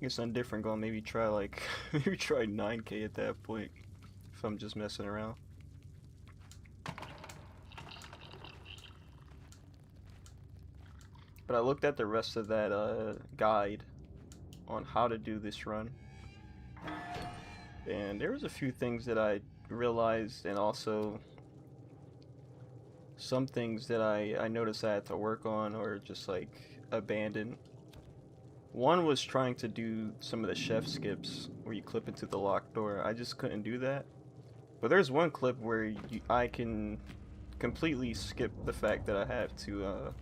Get something different going. Maybe try like maybe try 9K at that point if I'm just messing around. But I looked at the rest of that guide on how to do this run, and there was a few things that I realized, and also some things that I noticed I had to work on or just like abandon. One was trying to do some of the chef skips where you clip into the locked door. I just couldn't do that. But there's one clip where I can completely skip the fact that I have to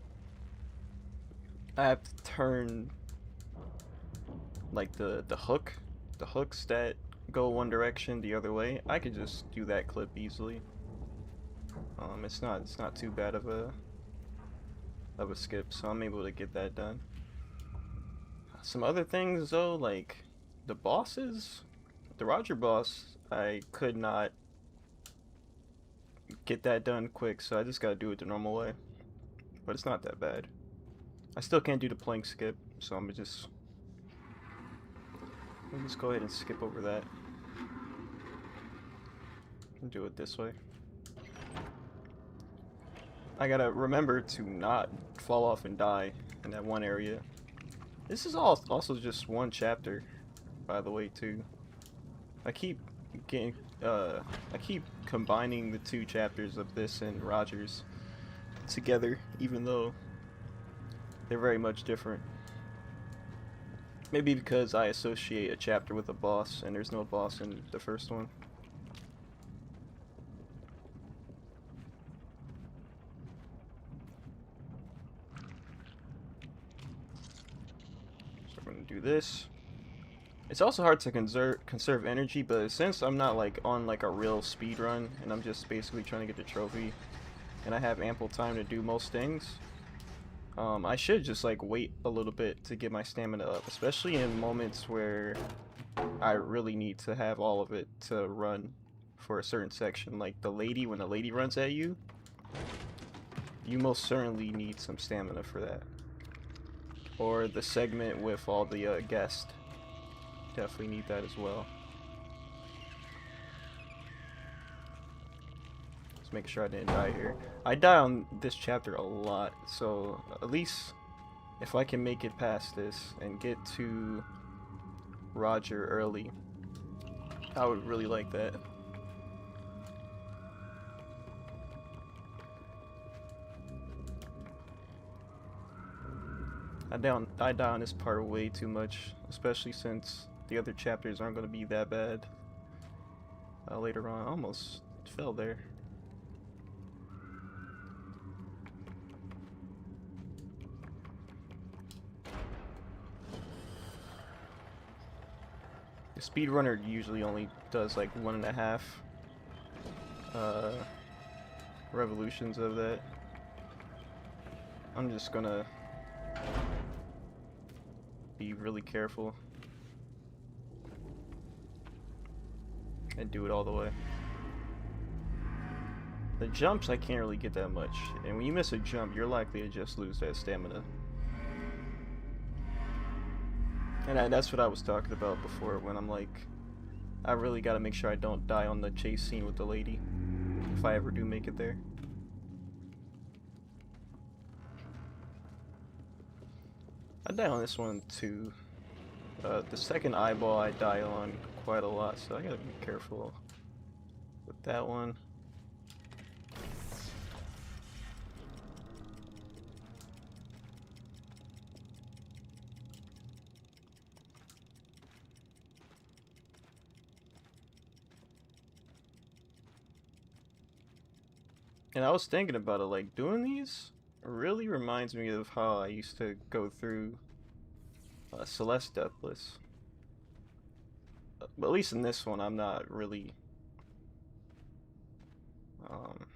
turn like the hooks that go one direction the other way. I could just do that clip easily. It's not too bad of a skip, so I'm able to get that done. Some other things though, like the bosses, the Roger boss, I could not get that done quick, so I just gotta do it the normal way. But it's not that bad. I still can't do the plank skip, so let me just go ahead and skip over that and do it this way. I gotta remember to not fall off and die in that one area. This is also just one chapter, by the way, too. I keep getting, I keep combining the two chapters of this and Rogers together, even though they're very much different. Maybe because I associate a chapter with a boss, and there's no boss in the first one. So I'm gonna do this. It's also hard to conserve energy, but since I'm not like on like a real speed run, and I'm just basically trying to get the trophy, and I have ample time to do most things, I should just like wait a little bit to get my stamina up, especially in moments where I really need to have all of it to run for a certain section. Like when the lady runs at you, you most certainly need some stamina for that. Or the segment with all the guests, definitely need that as well. Just make sure I didn't die here. I die on this chapter a lot, so at least if I can make it past this and get to Roger early, I would really like that. I die on this part way too much, especially since the other chapters aren't going to be that bad later on. I almost fell there. The speedrunner usually only does like 1.5 revolutions of that. I'm just gonna be really careful and do it all the way. The jumps I can't really get that much, and when you miss a jump you're likely to just lose that stamina. And that's what I was talking about before, when I'm like, I really gotta make sure I don't die on the chase scene with the lady, if I ever do make it there. I die on this one too. The second eyeball I die on quite a lot, so I gotta be careful with that one. And I was thinking about it, like, doing these really reminds me of how I used to go through Celeste Deathless. But at least in this one, I'm not really, um,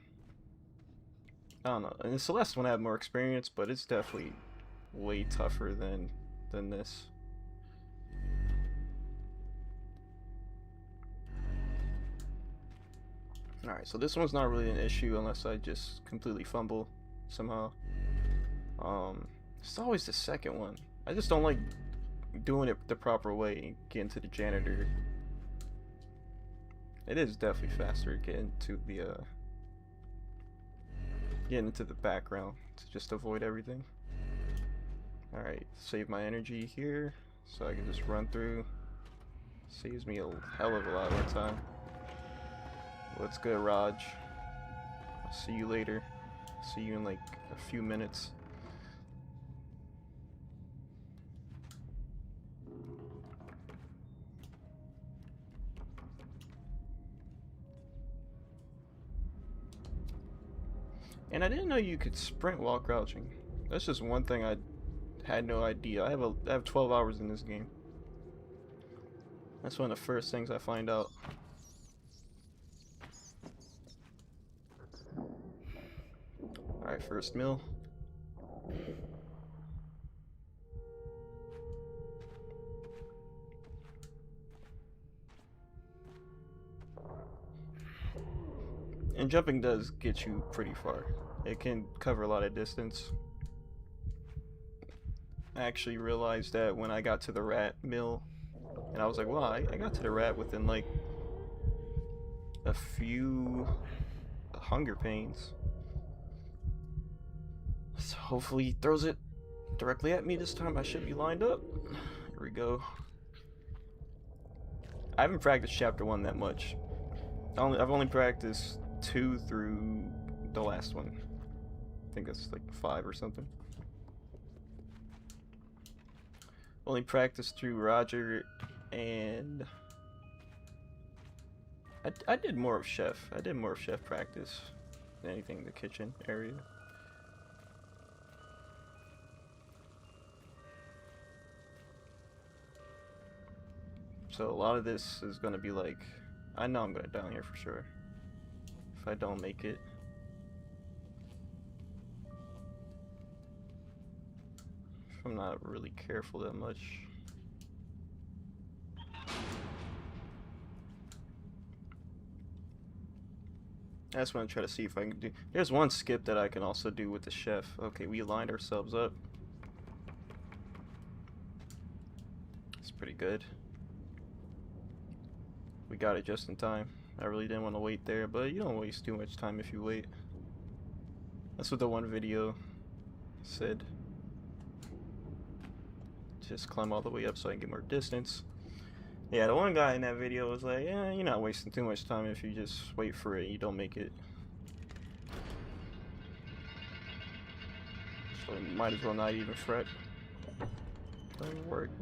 I don't know. In the Celeste one, I have more experience, but it's definitely way tougher than this. Alright, so this one's not really an issue unless I just completely fumble somehow. It's always the second one. I just don't like doing it the proper way, getting to the janitor. It is definitely faster getting into the background to just avoid everything. All right, save my energy here so I can just run through. Saves me a hell of a lot more time. What's good, Raj? I'll see you later. See you in like a few minutes. And I didn't know you could sprint while crouching. That's just one thing I had no idea. I have 12 hours in this game. That's one of the first things I find out. Alright, first meal. And jumping does get you pretty far. It can cover a lot of distance. I actually realized that when I got to the rat mill, and I was like, wow, I got to the rat within like a few hunger pains. So hopefully he throws it directly at me this time. I should be lined up. Here we go. I haven't practiced chapter 1 that much. I've only practiced 2 through the last one. I think that's like 5 or something. Only practiced through Roger, and I did more of chef. I did more of chef practice than anything in the kitchen area. So a lot of this is gonna be like, I know I'm gonna die here for sure if I don't make it. If I'm not really careful that much. I just want to try to see if I can do. There's one skip that I can also do with the chef. Okay, we lined ourselves up. It's pretty good. We got it just in time. I really didn't want to wait there, but you don't waste too much time if you wait. That's what the one video said. Just climb all the way up so I can get more distance. Yeah, the one guy in that video was like, yeah, you're not wasting too much time if you just wait for it and you don't make it. So you might as well not even fret.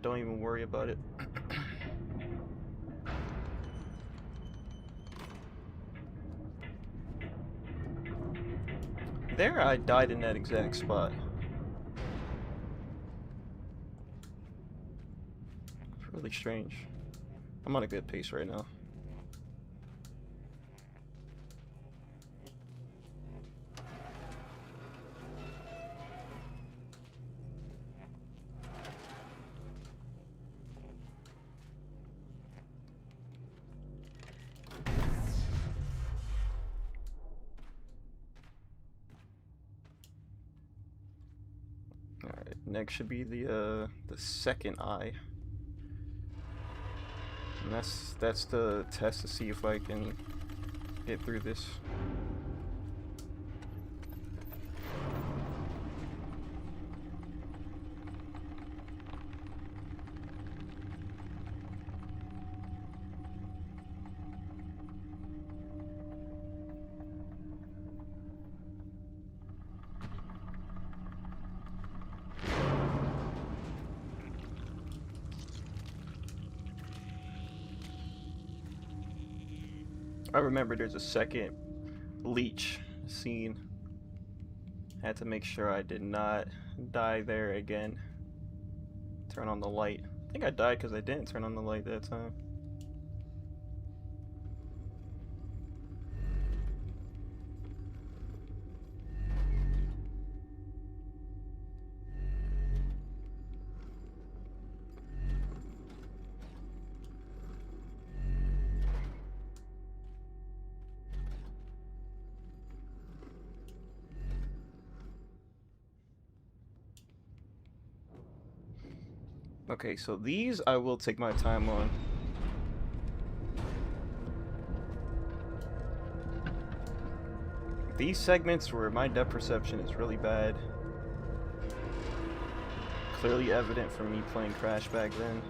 Don't even worry about it. There, I died in that exact spot. Really strange. I'm on a good pace right now. Alright, next should be the second eye. And that's the test to see if I can get through this. I remember there's a second leech scene. Had to make sure I did not die there again. Turn on the light. I think I died because I didn't turn on the light that time. Okay, so these I will take my time on. These segments where my depth perception is really bad. Clearly evident from me playing Crash back then.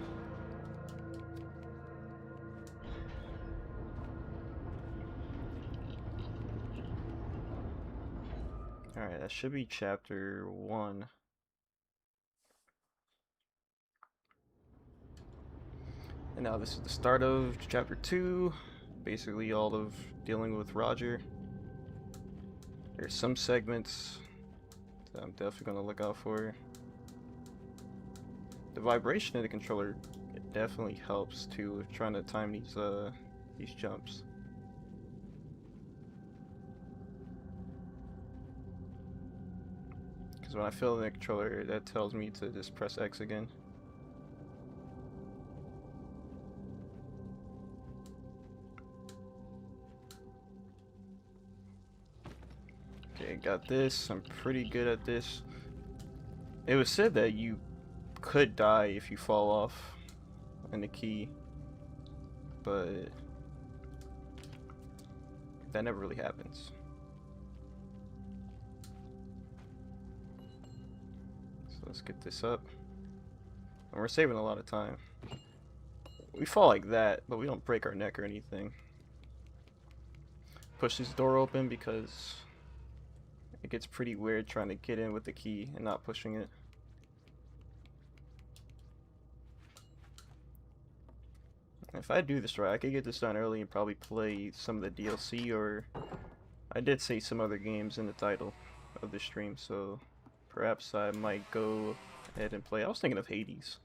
Alright, that should be chapter 1. And now this is the start of chapter 2. Basically all of dealing with Roger. There's some segments that I'm definitely going to look out for. The vibration of the controller, it definitely helps too with trying to time these jumps. Because when I feel the controller, that tells me to just press X again. Okay, got this. I'm pretty good at this. It was said that you could die if you fall off in the key, but that never really happens. So let's get this up. And we're saving a lot of time. We fall like that, but we don't break our neck or anything. Push this door open because it gets pretty weird trying to get in with the key and not pushing it. If I do this right, I could get this done early and probably play some of the DLC, or I did say some other games in the title of the stream, so perhaps I might go ahead and play. I was thinking of Hades.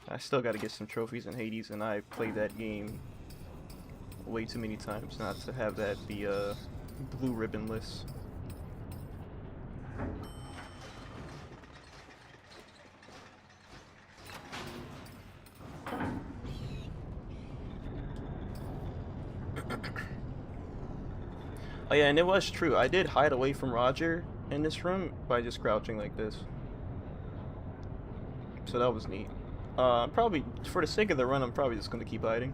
I still got to get some trophies in Hades, and I played that game way too many times not to have that be a blue ribbon list. Oh yeah, and it was true. I did hide away from Roger in this room by just crouching like this. So that was neat. Probably, for the sake of the run, I'm probably just gonna keep hiding.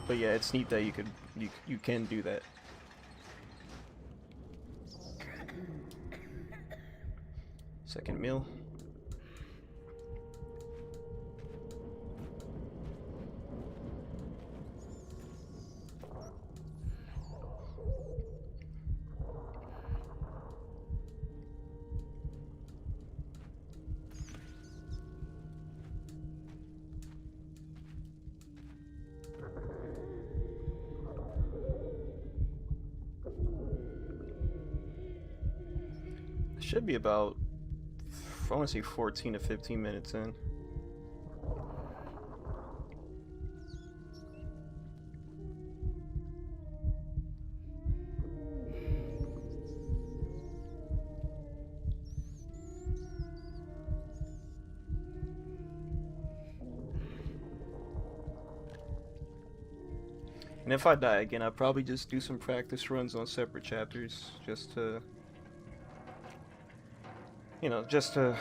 But yeah, it's neat that you can do that. Second meal. Should be about, I want to say 14 to 15 minutes in. And if I die again, I'll probably just do some practice runs on separate chapters, just to, you know, just to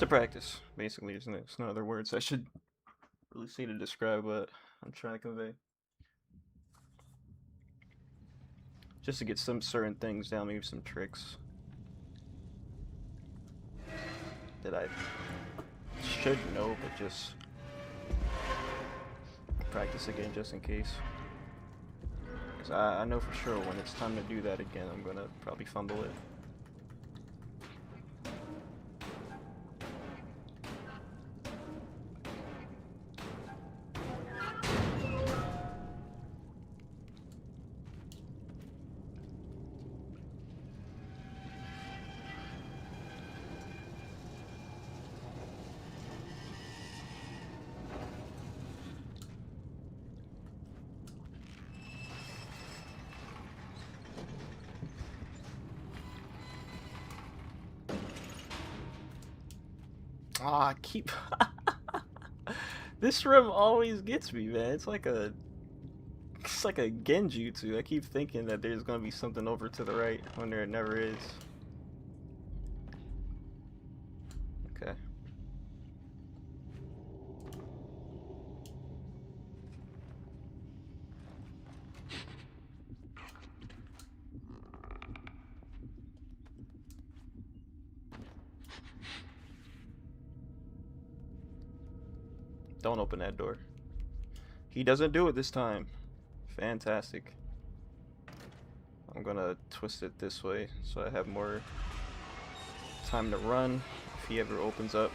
practice, basically. Isn't it? It's no other words I should really say to describe what I'm trying to convey. Just to get some certain things down, maybe some tricks that I should know, but just practice again just in case. Because I know for sure when it's time to do that again, I'm gonna probably fumble it. Ah, keep. This room always gets me, man. It's like a genjutsu. I keep thinking that there's gonna be something over to the right when there never is. Okay. Don't open that door. He doesn't do it this time. Fantastic. I'm gonna twist it this way so I have more time to run if he ever opens up.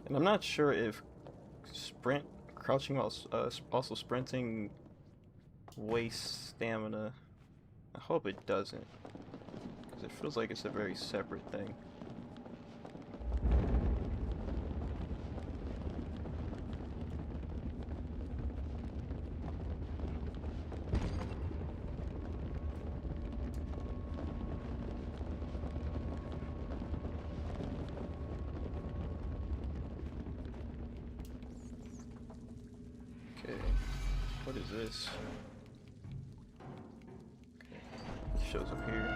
And I'm not sure if crouching while also sprinting wastes stamina. I hope it doesn't, because it feels like it's a very separate thing. Okay, what is this? Okay, it shows up here.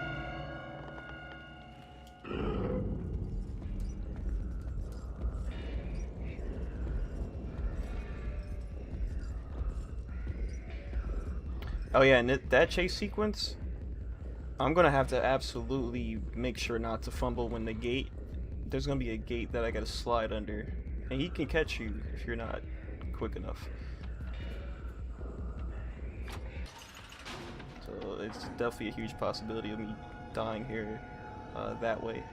Oh yeah, and that chase sequence, I'm gonna have to absolutely make sure not to fumble when there's gonna be a gate that I gotta slide under, and he can catch you if you're not quick enough. So it's definitely a huge possibility of me dying here that way.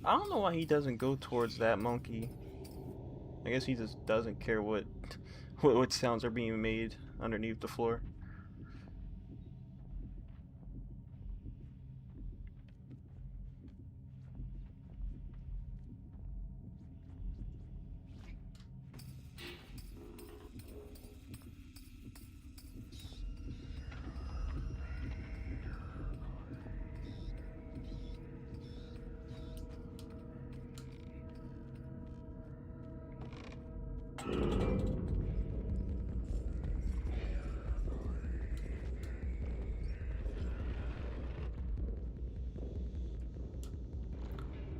I don't know why he doesn't go towards that monkey. I guess he just doesn't care what what sounds are being made underneath the floor.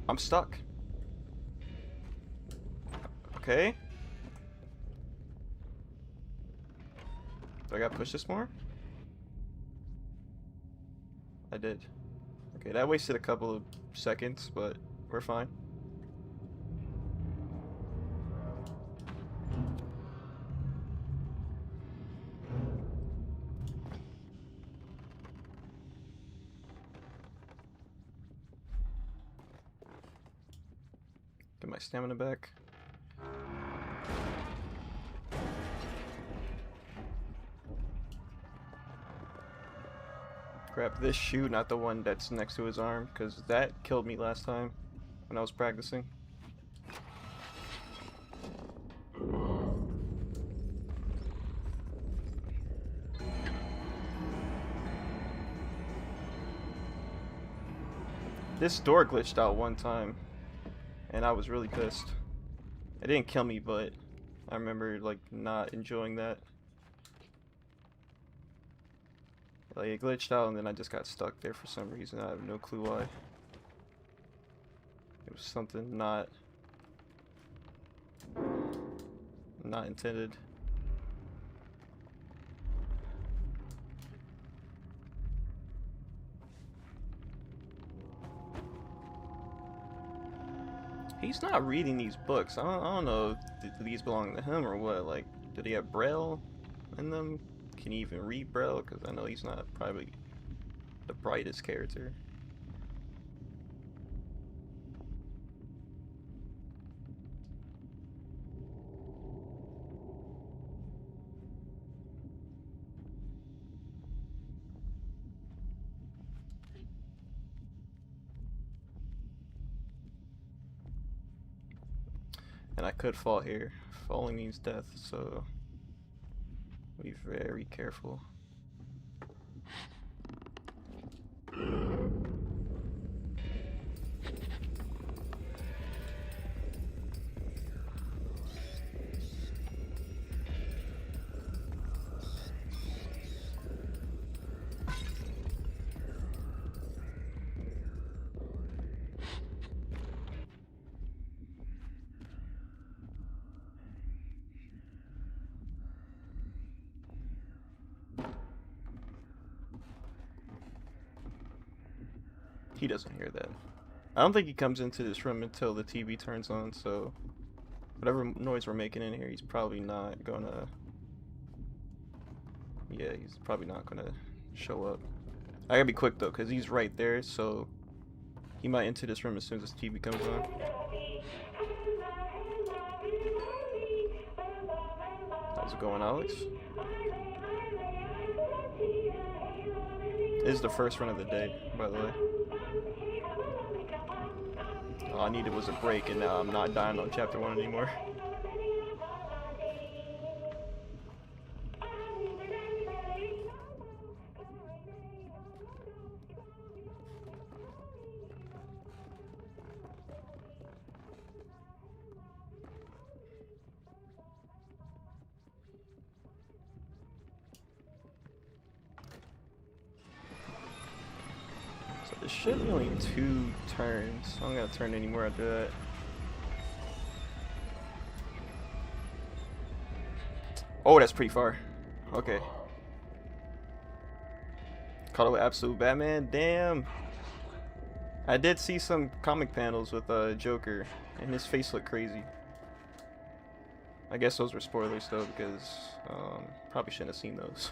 I'm stuck. Okay. Do I gotta push this more? I did. Okay, that wasted a couple of seconds, but we're fine. Get my stamina back. Grab this shoe, not the one that's next to his arm, because that killed me last time when I was practicing. This door glitched out one time, and I was really pissed. It didn't kill me, but I remember like not enjoying that. Like it glitched out and then I just got stuck there for some reason. I have no clue why. It was something not intended. He's not reading these books. I don't know if these belong to him or what. Like, did he have Braille in them? Can he even read Braille? Because I know he's not probably the brightest character. And I could fall here. Falling means death, so be very careful. He doesn't hear that. I don't think he comes into this room until the TV turns on, so whatever noise we're making in here, he's probably not gonna... Yeah, he's probably not gonna show up. I gotta be quick though, because he's right there, so he might enter this room as soon as the TV comes on. How's it going, Alex? This is the first run of the day, by the way. All I needed was a break, and now I'm not dying on chapter 1 anymore. So there should be only 2 turns. I don't gotta turn anymore after that. Oh, that's pretty far. Okay. Caught up with Absolute Batman? Damn. I did see some comic panels with Joker, and his face looked crazy. I guess those were spoilers though, because probably shouldn't have seen those.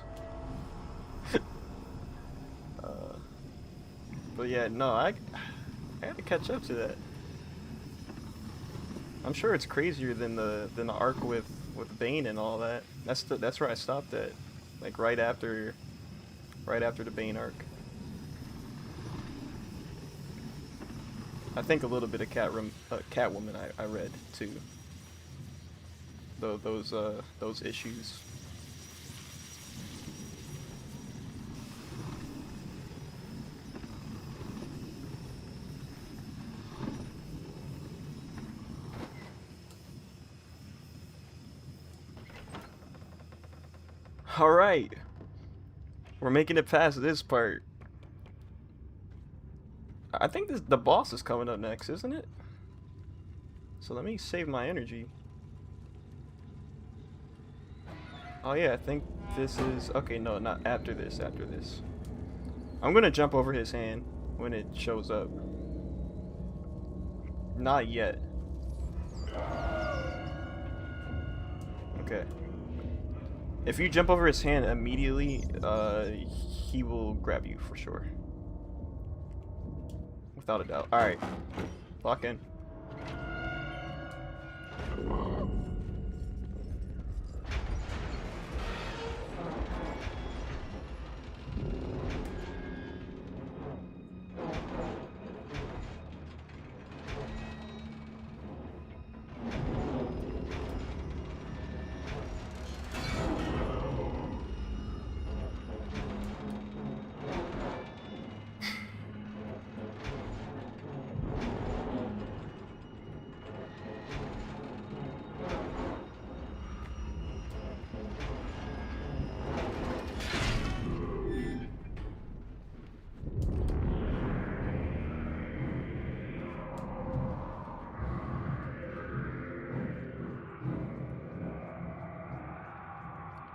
But yeah, no, I had to catch up to that. I'm sure it's crazier than the arc with Bane and all that. That's where I stopped at, like right after the Bane arc. I think a little bit of Catwoman I read too. Those issues. All right, we're making it past this part. I think the boss is coming up next, isn't it? So let me save my energy. Oh yeah, I think this is... Okay, no, not after this, after this. I'm gonna jump over his hand when it shows up. Not yet. Okay. If you jump over his hand immediately, he will grab you for sure. Without a doubt. Alright. Lock in.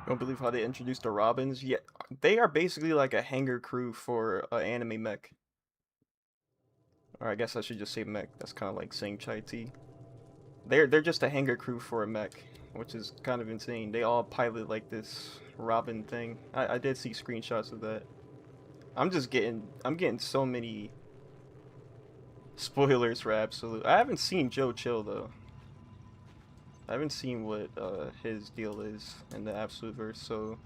Don't believe how they introduced the Robins. Yeah, they are basically like a hangar crew for anime mech. Or I guess I should just say mech. That's kind of like saying chai tea. They're just a hangar crew for a mech, which is kind of insane. They all pilot like this Robin thing. I did see screenshots of that. I'm getting so many spoilers for Absolute. I haven't seen Joe Chill though. I haven't seen what his deal is in the Absolute verse, so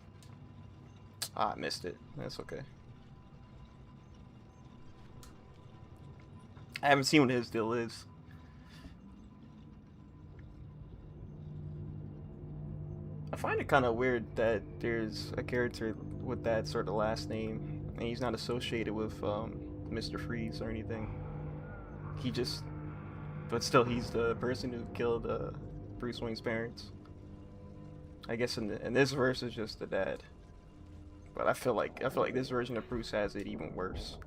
I missed it. That's okay. I haven't seen what his deal is. I find it kind of weird that there's a character with that sort of last name, and he's not associated with Mr. Freeze or anything. He just, but still, he's the person who killed Bruce Wayne's parents. I guess in this verse is just the dad, but I feel like this version of Bruce has it even worse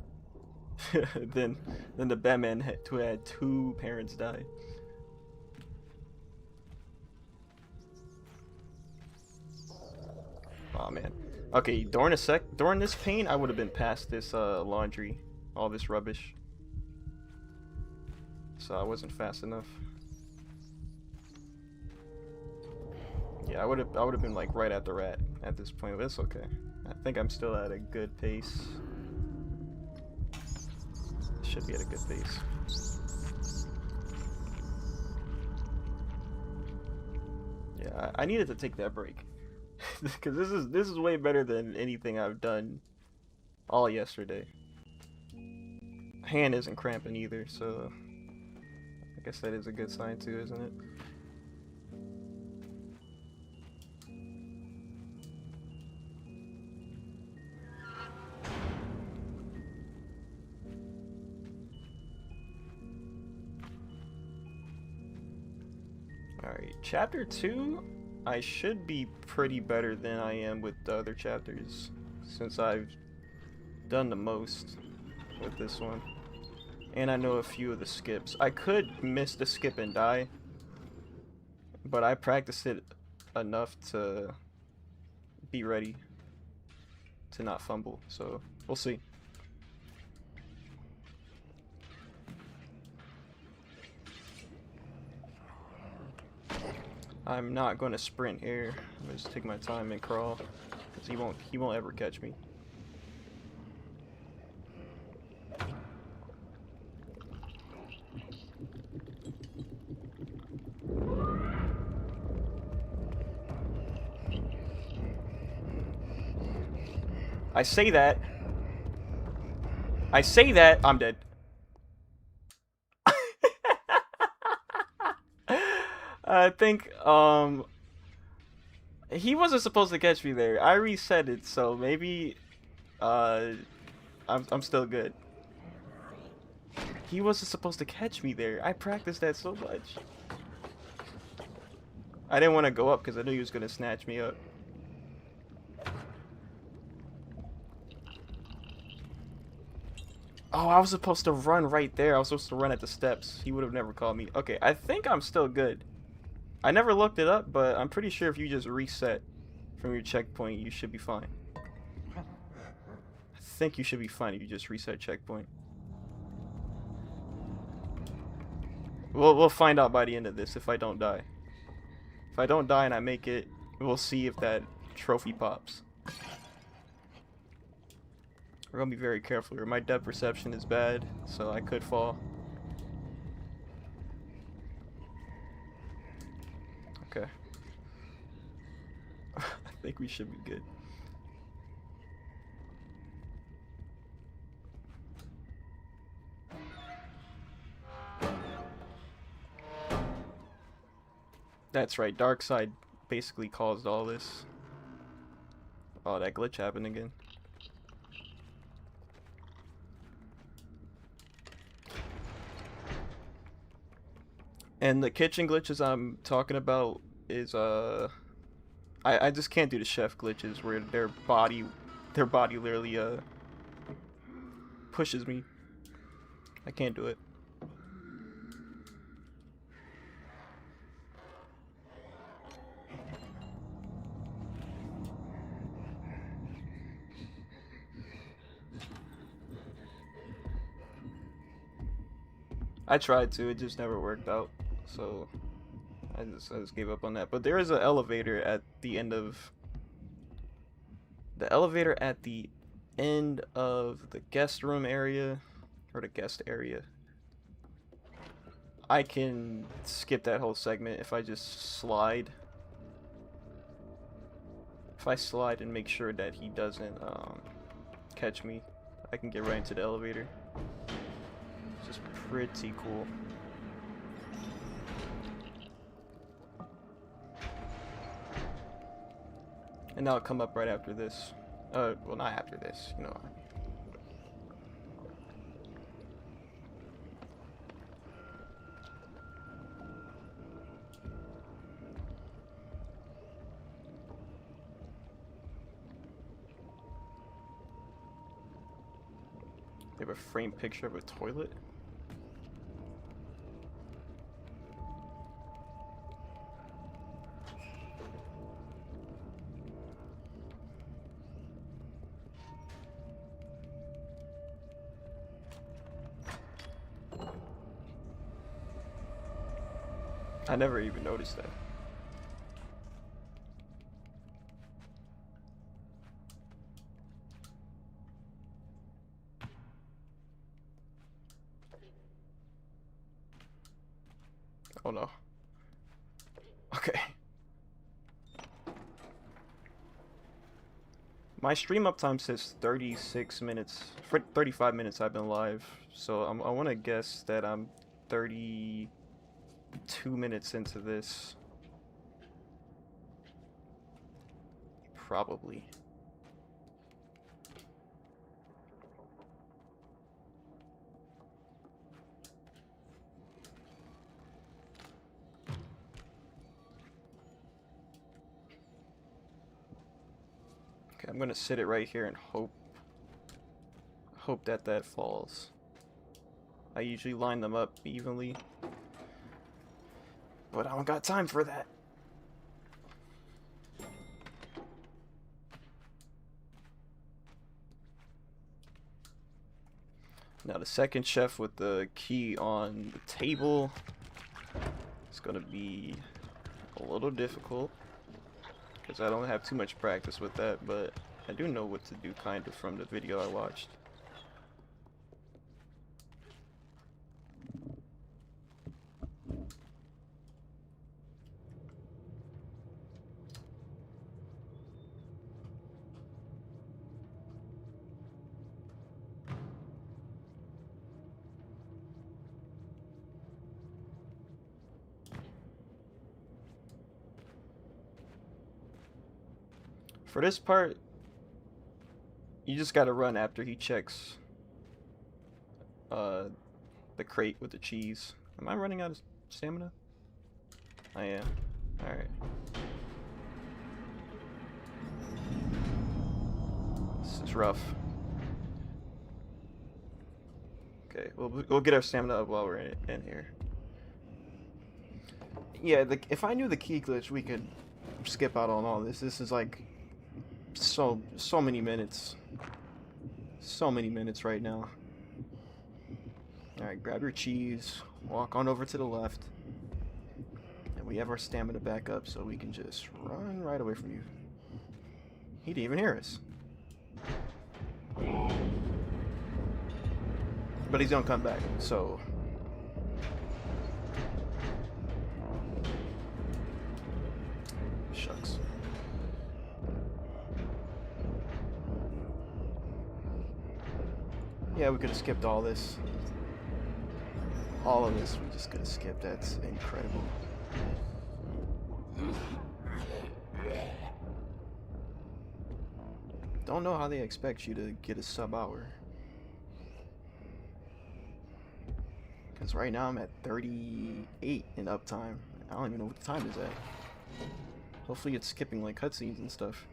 than the Batman who had two parents die. Oh man. Okay, during this pain, I would have been past this laundry, all this rubbish. So I wasn't fast enough. Yeah, I would have been like right at the rat at this point, but it's okay. I think I'm still at a good pace. Should be at a good pace. Yeah, I needed to take that break. Because this is way better than anything I've done all yesterday. Hand isn't cramping either, so I guess that is a good sign too, isn't it? Alright, chapter 2, I should be pretty better than I am with the other chapters, since I've done the most with this one. And I know a few of the skips. I could miss the skip and die, but I practiced it enough to be ready to not fumble, so we'll see. I'm not going to sprint here. I'm going to just take my time and crawl, because he won't ever catch me. I say that, I'm dead. I think, he wasn't supposed to catch me there. I reset it, so maybe, I'm still good. He wasn't supposed to catch me there. I practiced that so much. I didn't want to go up because I knew he was going to snatch me up. Oh, I was supposed to run right there. I was supposed to run at the steps. He would have never called me. Okay, I think I'm still good. I never looked it up, but I'm pretty sure if you just reset from your checkpoint, you should be fine. I think you should be fine if you just reset checkpoint. We'll find out by the end of this if I don't die. If I don't die and I make it, we'll see if that trophy pops. We're gonna be very careful here. My depth perception is bad, so I could fall. Okay. I think we should be good. That's right, Darkseid basically caused all this. Oh, that glitch happened again. And the kitchen glitches I'm talking about is I just can't do the chef glitches where their body literally pushes me. I can't do it. I tried to, it just never worked out. So I just gave up on that. But there is an elevator at the end of the guest room area, or the guest area. I can skip that whole segment if I just slide. If I slide and make sure that he doesn't catch me, I can get right into the elevator. It's just pretty cool. And now I'll come up right after this. Well, not after this, you know. They have a framed picture of a toilet. I never even noticed that. Oh no. Okay. My stream uptime says 36 minutes. For 35 minutes I've been live. So I want to guess that I'm 32 minutes into this. Probably. Okay, I'm gonna sit it right here and hope that falls. I usually line them up evenly, but I don't got time for that. Now the second chef with the key on the table is gonna be a little difficult because I don't have too much practice with that, but I do know what to do kind of from the video I watched. For this part, you just gotta run after he checks the crate with the cheese. Am I running out of stamina? I am. Alright. This is rough. Okay, we'll get our stamina up while we're in here. Yeah, if I knew the key glitch, we could skip out on all this. This is like so many minutes. So many minutes right now. Alright, grab your cheese, walk on over to the left, and we have our stamina back up so we can just run right away from you. He didn't even hear us. But he's gonna come back, so... Shucks. Yeah, we could have skipped all this. All of this we just could have skipped. That's incredible. Don't know how they expect you to get a sub-hour. Because right now I'm at 38 in uptime. I don't even know what the time is at. Hopefully it's skipping like cutscenes and stuff.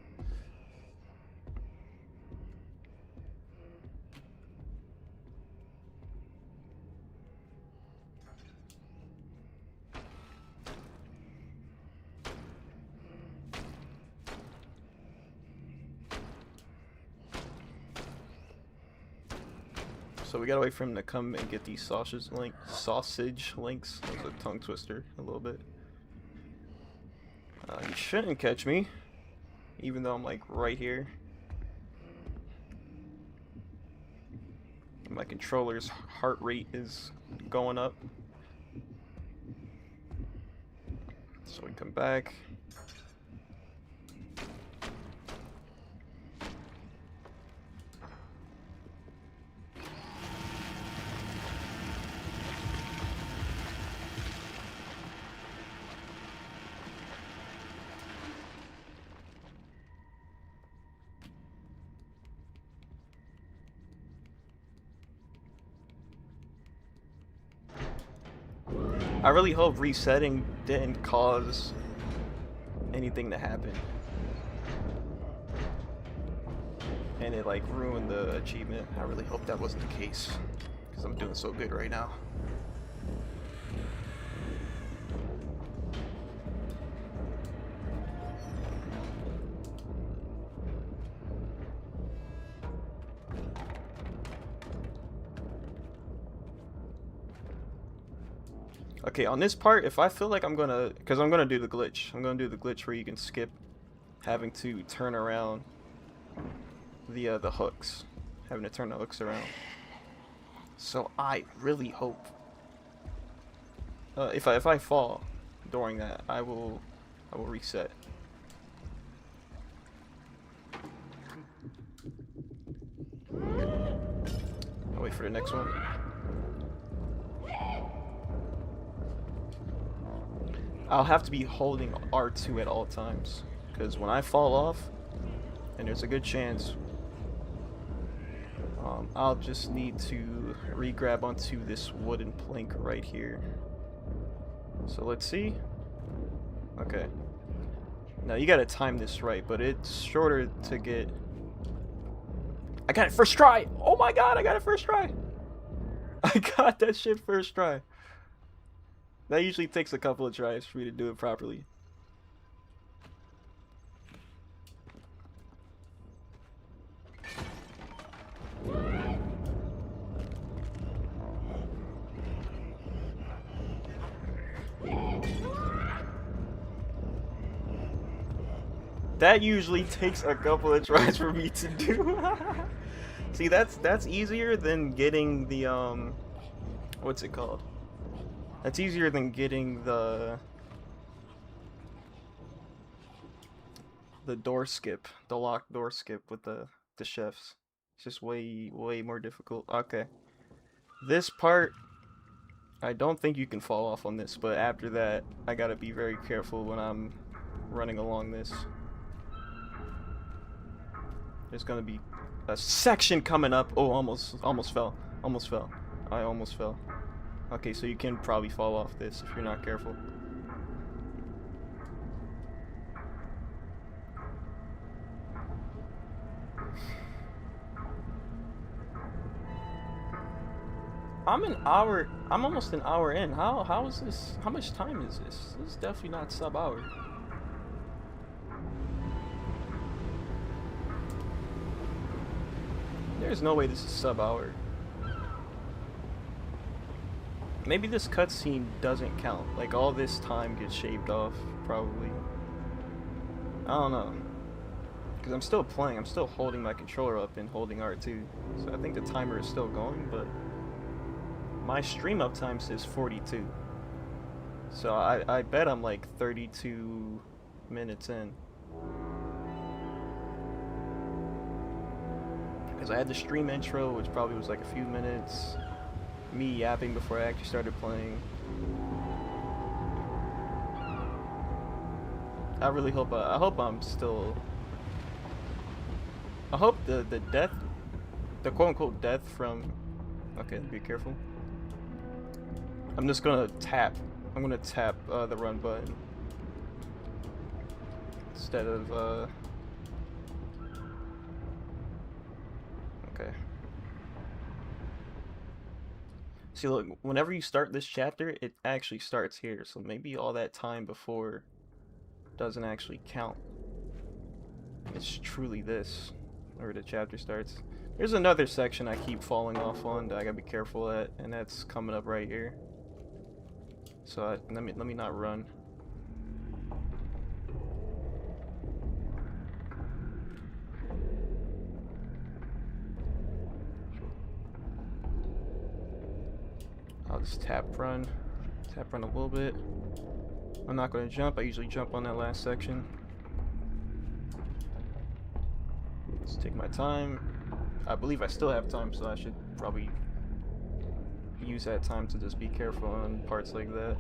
So we gotta wait for him to come and get these sausage links. That was a tongue twister a little bit. He shouldn't catch me, even though I'm like right here. My controller's heart rate is going up. So we come back. I really hope resetting didn't cause anything to happen. And it like ruined the achievement. I really hope that wasn't the case, because I'm doing so good right now. Okay, on this part, if I feel like I'm gonna, because I'm gonna do the glitch. I'm gonna do the glitch where you can skip having to turn around the hooks, having to turn the hooks around. So I really hope, if I fall during that, I will reset. I'll wait for the next one. I'll have to be holding R2 at all times, because when I fall off, and there's a good chance, I'll just need to re-grab onto this wooden plank right here. So let's see. Okay. Now you gotta time this right, but it's shorter to get. I got it first try! Oh my god, I got it first try! I got that shit first try. That usually takes a couple of tries for me to do it properly. That usually takes a couple of tries for me to do. See, that's easier than getting the what's it called? That's easier than getting the door skip, the locked door skip with the chefs. It's just way more difficult. Okay. This part, I don't think you can fall off on this, but after that, I gotta be very careful when I'm running along this. There's gonna be a section coming up. Oh, almost fell. Almost fell. I almost fell. Okay, so you can probably fall off this if you're not careful. I'm almost an hour in. How is this? How much time is this? This is definitely not sub-hour. There's no way this is sub-hour. Maybe this cutscene doesn't count. Like, all this time gets shaved off, probably. I don't know. Because I'm still playing. I'm still holding my controller up and holding R2. So I think the timer is still going, but my stream uptime says 42. So I bet I'm like 32 minutes in. Because I had the stream intro, which probably was like a few minutes. Me yapping before I actually started playing. I really hope I hope I'm still. I hope the death, the quote-unquote death from. Okay, be careful. I'm just gonna tap. I'm gonna tap the run button instead of Okay. See, look, whenever you start this chapter, it actually starts here. So maybe all that time before doesn't actually count. It's truly this, where the chapter starts. There's another section I keep falling off on that I gotta be careful at, and that's coming up right here. So let me not run. I'll just tap run a little bit. I'm not gonna jump. I usually jump on that last section. Let's take my time. I believe I still have time, so I should probably use that time to just be careful on parts like that.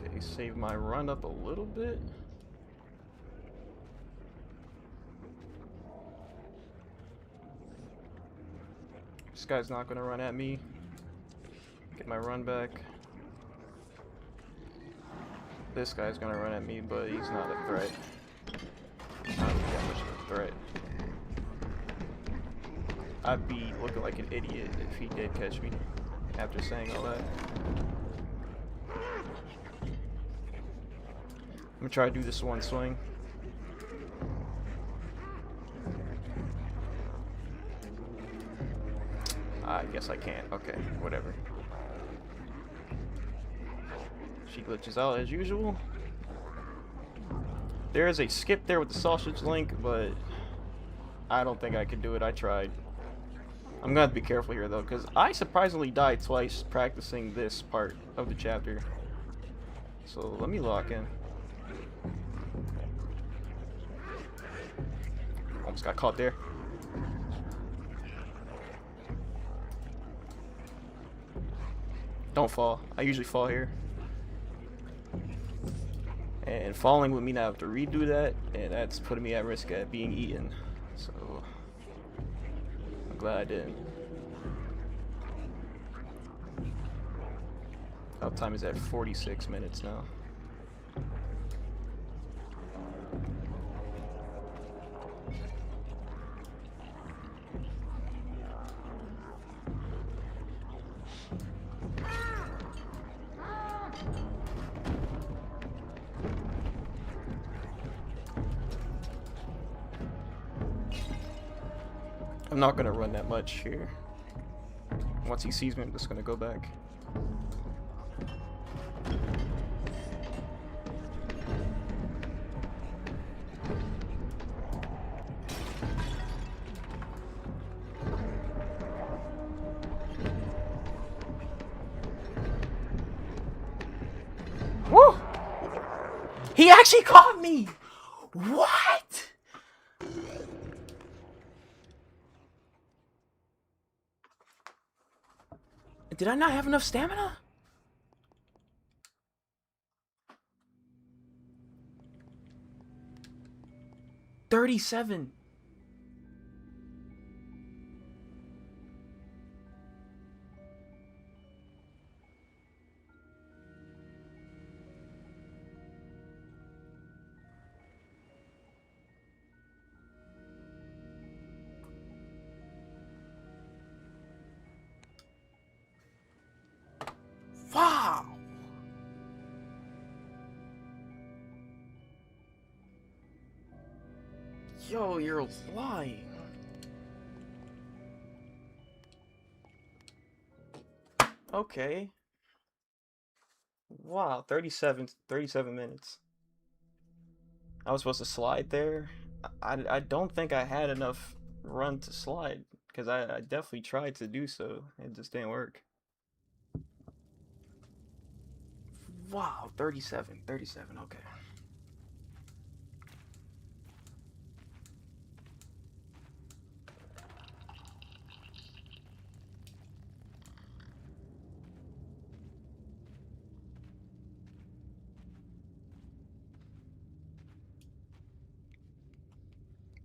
Okay, save my run up a little bit. This guy's not gonna run at me. Get my run back. This guy's gonna run at me, but he's not a threat. Not that much of a threat. I'd be looking like an idiot if he did catch me after saying all that. I'm gonna try to do this one swing. I guess I can't. Okay, whatever. She glitches out as usual. There is a skip there with the sausage link, but I don't think I could do it. I tried. I'm gonna have to be careful here though, because I surprisingly died twice practicing this part of the chapter. So let me lock in. Almost got caught there. Don't fall. I usually fall here. And falling would mean I have to redo that, and that's putting me at risk at being eaten. So I'm glad I didn't. Uptime is at 46 minutes now. I'm not gonna run that much here. Once he sees me, I'm just gonna go back. Woo! He actually caught me! What? Did I not have enough stamina? $37. Wow. Yo, you're lying. Okay. Wow, 37 minutes. I was supposed to slide there. I don't think I had enough run to slide, because I definitely tried to do so. It just didn't work. Wow, 37, okay.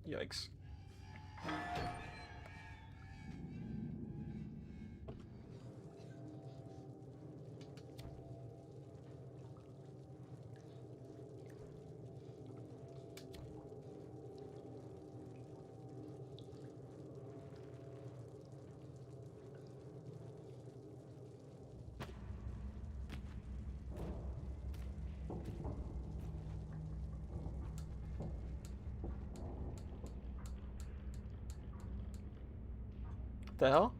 Yikes. The hell?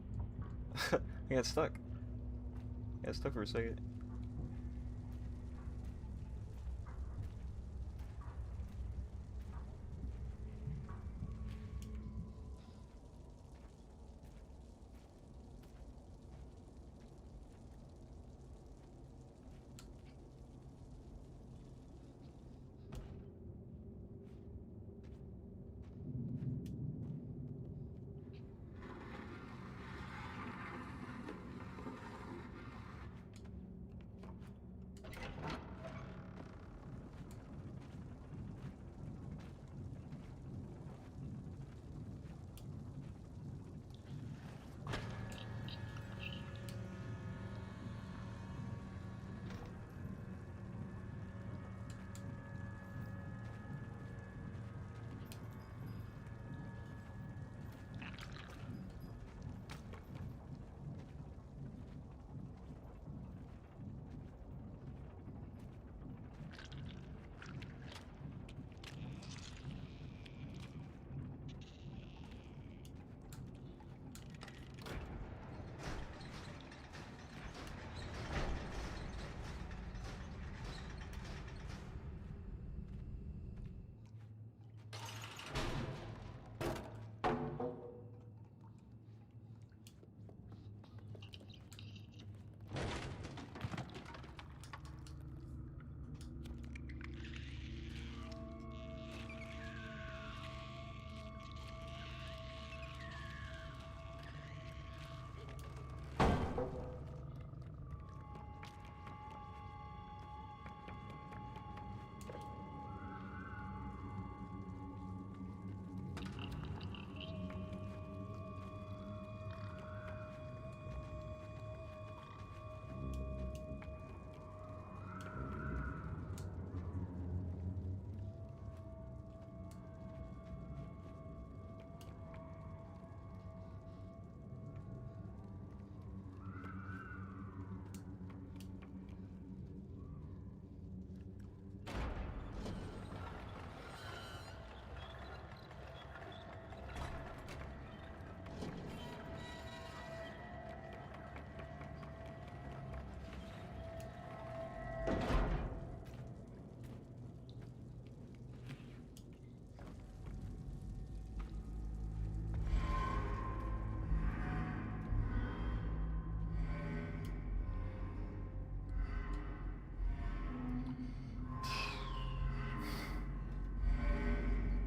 I got stuck. I got stuck for a second.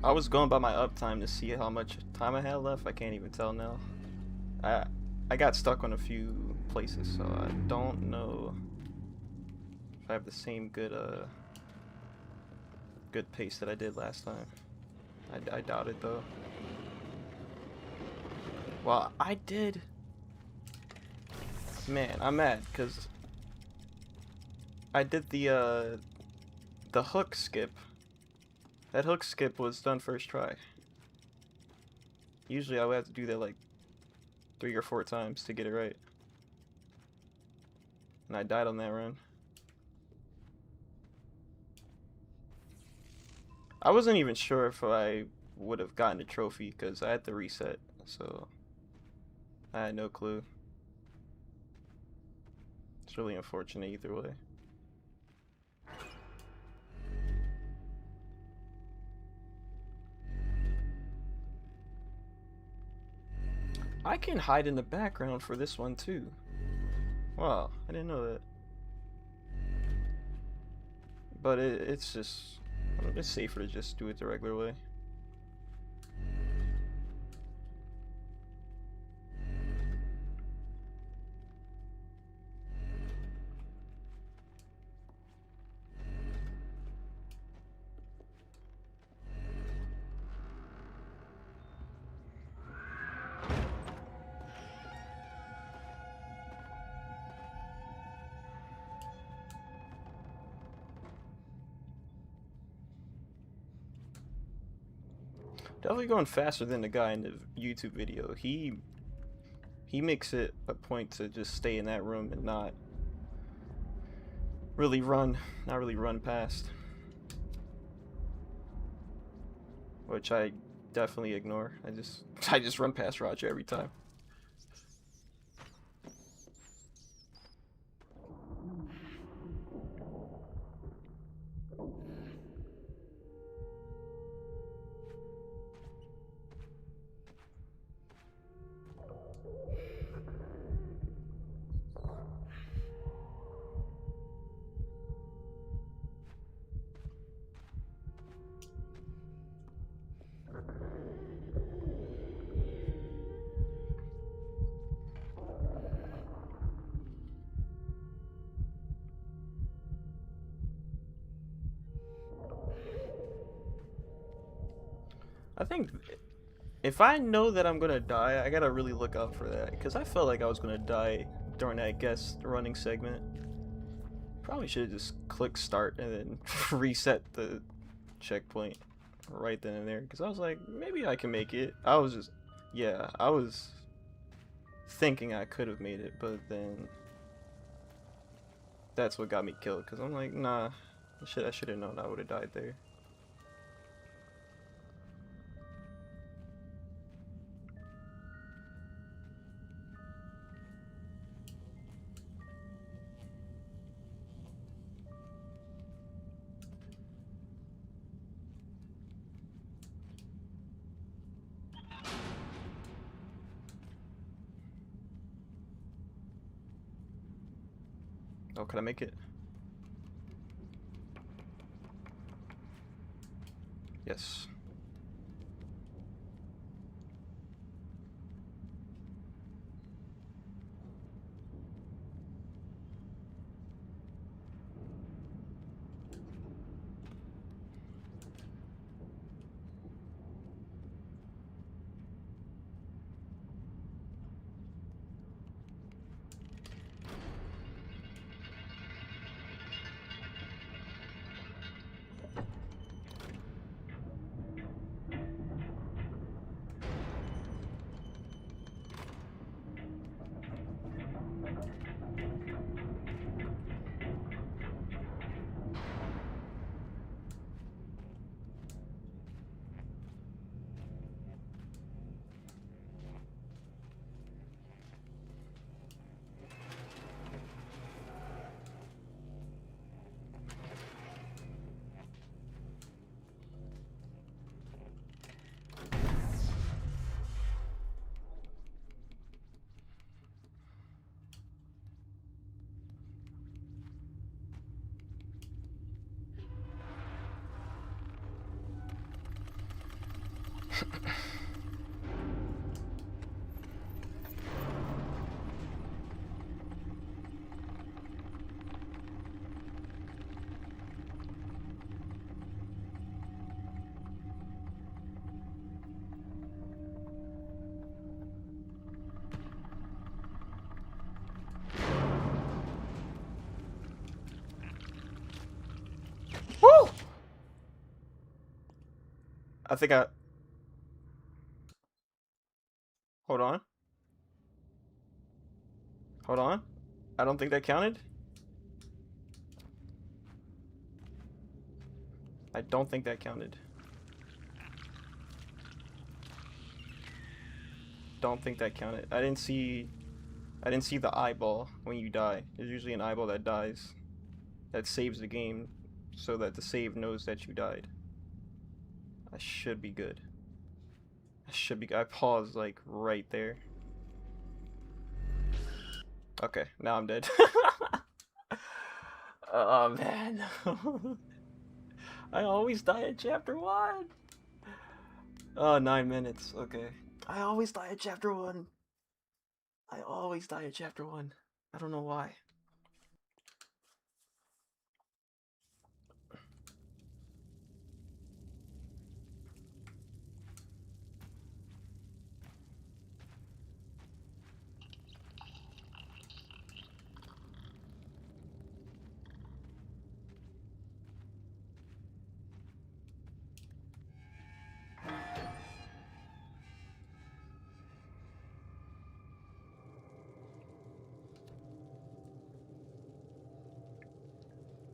I was going by my uptime to see how much time I had left. I can't even tell now. I I got stuck on a few places, so I don't know if I have the same good pace that I did last time. I doubt it though. Well, I did. Man, I'm mad because I did the hook skip. That hook skip was done first try. Usually I would have to do that like 3 or 4 times to get it right. And I died on that run. I wasn't even sure if I would have gotten a trophy because I had to reset, so I had no clue. It's really unfortunate either way. I can hide in the background for this one too. Wow, I didn't know that. But it's safer to just do it the regular way. Definitely going faster than the guy in the YouTube video. He makes it a point to just stay in that room and not really run past, which I definitely ignore. I just I just run past Roger every time. I think if I know that I'm gonna die, I gotta really look out for that. Because I felt like I was gonna die during that guest running segment. Probably should have just clicked start and then reset the checkpoint right then and there. Because I was like, maybe I can make it. I was just, yeah, I was thinking I could have made it, but then that's what got me killed. Because I'm like, nah, I should have known I would have died there. Oh, can I make it? Yes. Woo! I think I. Hold on. Hold on. I don't think that counted. I don't think that counted. Don't think that counted. I didn't see the eyeball when you die. There's usually an eyeball that dies. That saves the game so that the save knows that you died. I should be good. I paused like right there. Okay, now I'm dead. Oh man. I always die at chapter 1. Oh, 9 minutes. Okay. I always die at chapter 1. I always die at chapter 1. I don't know why.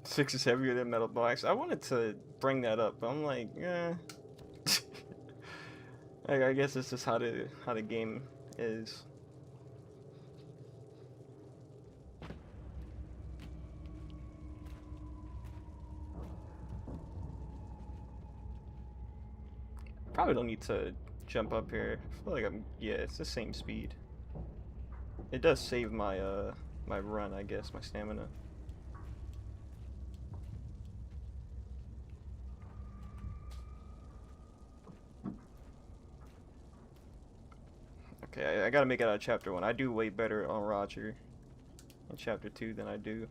Six is heavier than metal box. I wanted to bring that up, but I'm like, eh. I guess it's just how the game is. Probably don't need to jump up here. I feel like yeah, it's the same speed. It does save my my run, I guess, my stamina. Okay, I gotta make it out of chapter 1. I do way better on Roger in chapter 2 than I do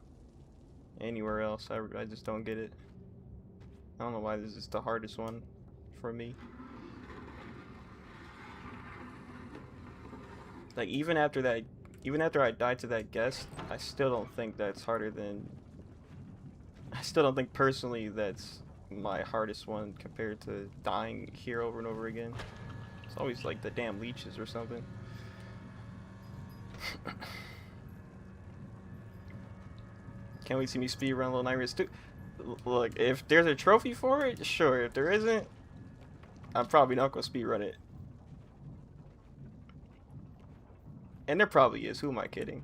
anywhere else. I just don't get it. I don't know why this is the hardest one for me. Like even after I died to that guest, I still don't think that's harder than. I still don't think personally that's my hardest one compared to dying here over and over again. It's always like the damn leeches or something. Can't wait to see me speedrun Little Nightmares 2. Look, if there's a trophy for it, sure. If there isn't, I'm probably not gonna speedrun it. And there probably is. Who am I kidding?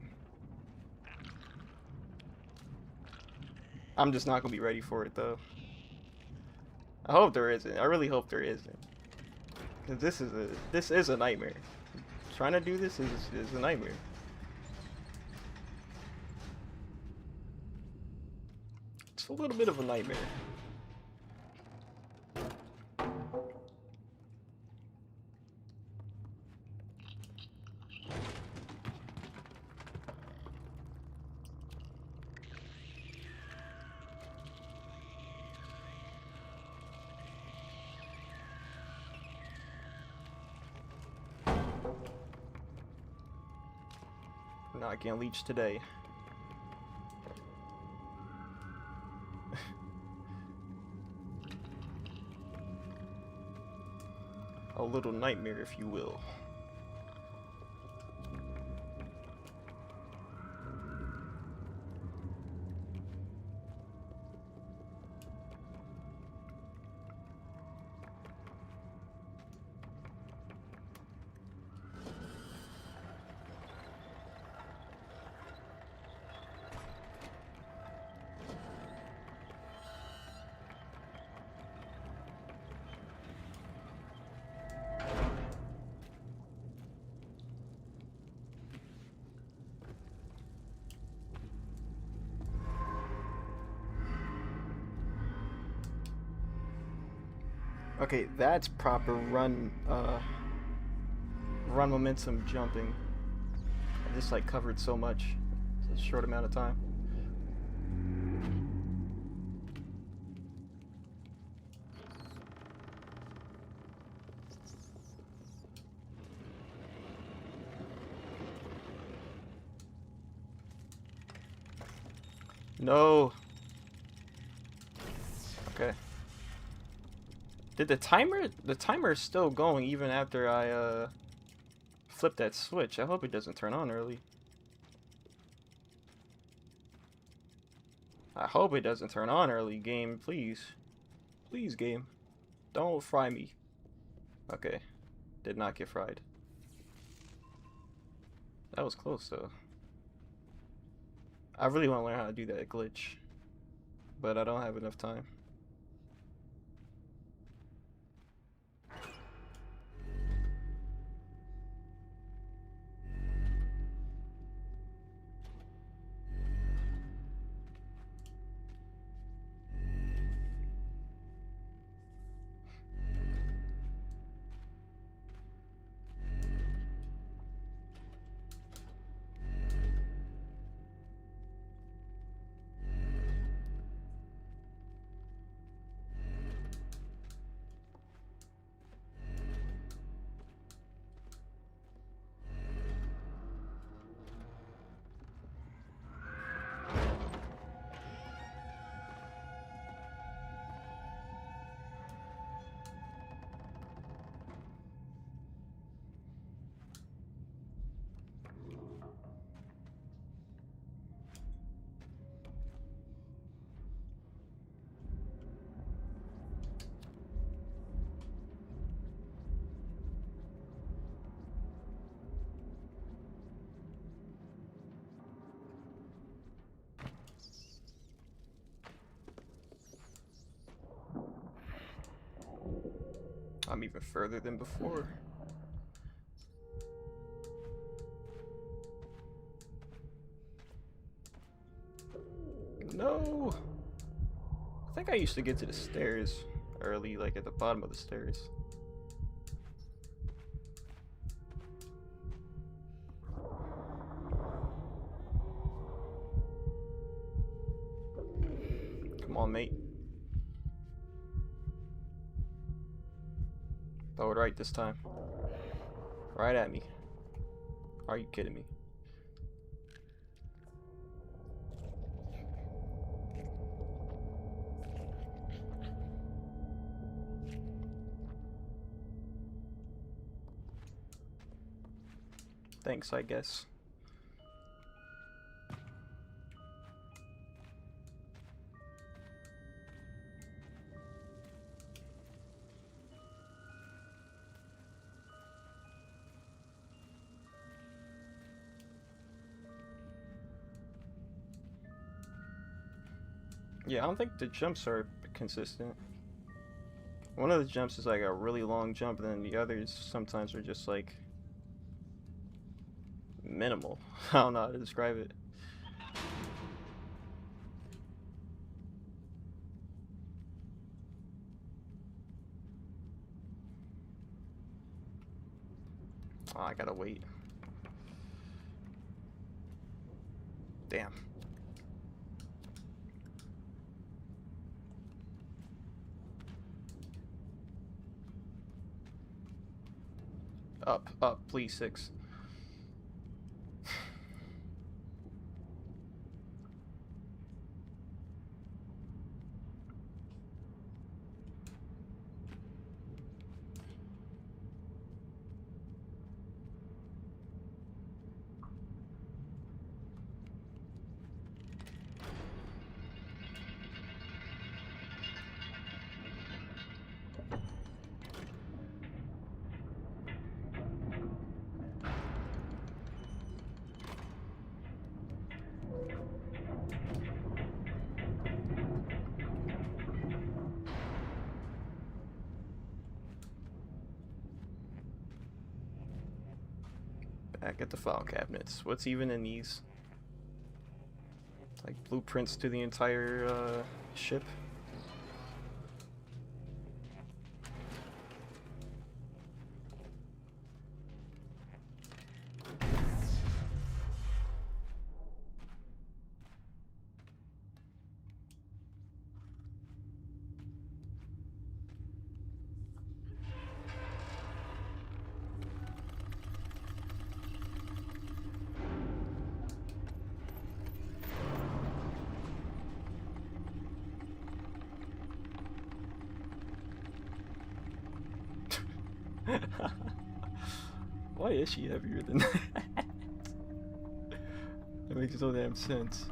I'm just not gonna be ready for it though. I hope there isn't. I really hope there isn't. Cause this is a nightmare. Trying to do this is a nightmare. It's a little bit of a nightmare. Not getting leeched today. A little nightmare, if you will. Okay, that's proper run momentum jumping. I just like covered so much in a short amount of time. No. Okay. Did the timer is still going even after I flip that switch. I hope it doesn't turn on early. I hope it doesn't turn on early, game, please. Please, game. Don't fry me. Okay. Did not get fried. That was close though. I really want to learn how to do that glitch, but I don't have enough time. I'm even further than before. No! I think I used to get to the stairs early, like at the bottom of the stairs. Come on, mate. Throw it right this time. Right at me. Are you kidding me? Thanks, I guess. Yeah, I don't think the jumps are consistent. One of the jumps is like a really long jump, and then the others sometimes are just like minimal. I don't know how to describe it. Oh, I gotta wait. Damn. Up, please, 6. Back at the file cabinets. What's even in these? Like blueprints to the entire ship? Why is she heavier than that? That makes no damn sense.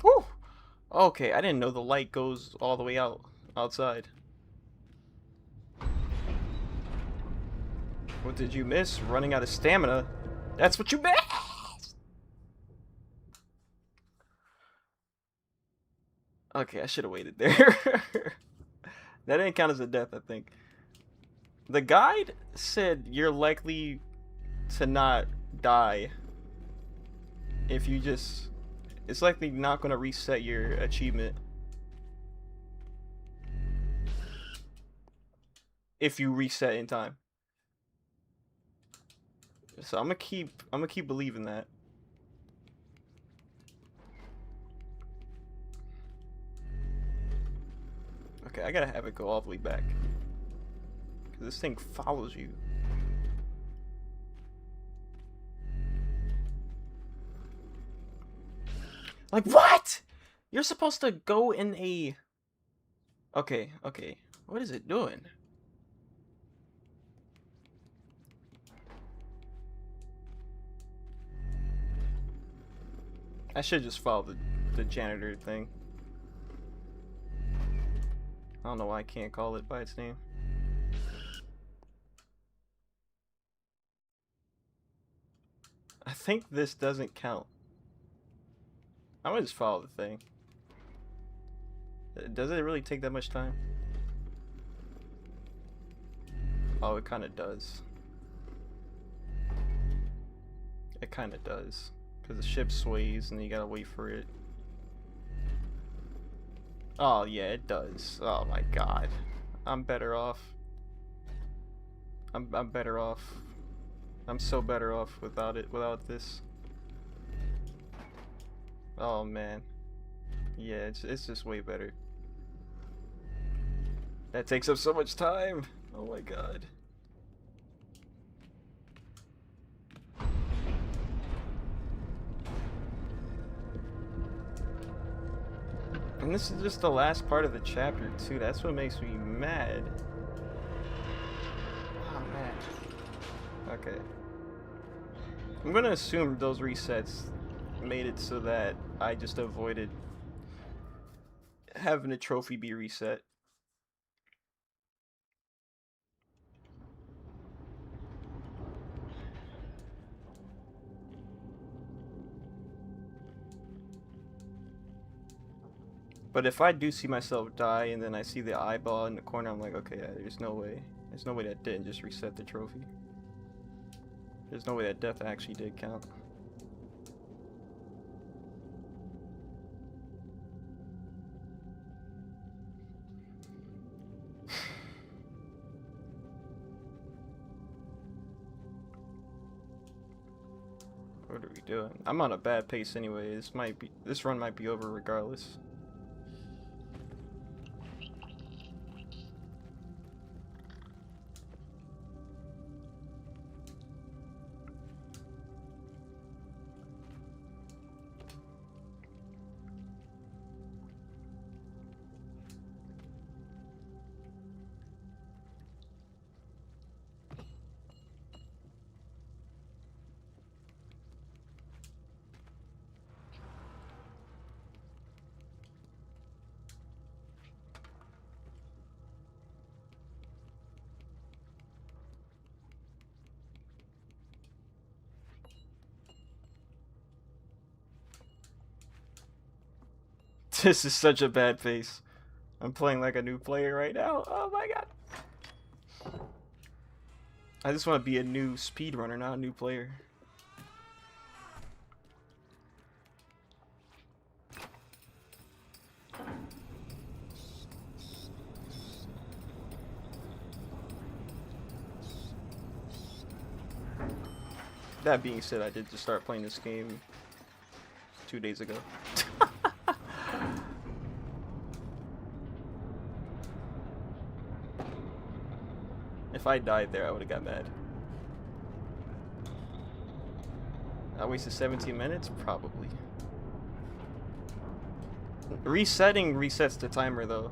Whew! Okay, I didn't know the light goes all the way outside. What did you miss? Running out of stamina? That's what you missed! Okay, I should have waited there. That didn't count as a death, I think. The guide said you're likely to not die if you just... It's likely not going to reset your achievement if you reset in time. So I'm gonna keep believing that. Okay, I gotta have it go all the way back. Cause this thing follows you. Like what? You're supposed to go in a... Okay, okay. What is it doing? I should just follow the janitor thing. I don't know why I can't call it by its name. I think this doesn't count. I'm gonna just follow the thing. Does it really take that much time? Oh, it kind of does. It kind of does. Because the ship sways and you gotta wait for it. Oh, yeah, it does. Oh my god. I'm better off. I'm better off. I'm so better off without it, without this. Oh man. Yeah, it's just way better. That takes up so much time. Oh my god. And this is just the last part of the chapter too. That's what makes me mad. Oh man. Okay. I'm gonna assume those resets made it so that I just avoided having a trophy be reset. But if I do see myself die and then I see the eyeball in the corner, I'm like, okay, yeah, there's no way. There's no way that didn't just reset the trophy. There's no way that death actually did count. What are we doing? I'm on a bad pace anyway. This run might be over regardless. This is such a bad pace. I'm playing like a new player right now. Oh my god. I just want to be a new speedrunner, not a new player. That being said, I did just start playing this game 2 days ago. If I died there, I would have got mad. I wasted 17 minutes? Probably. Resetting resets the timer though.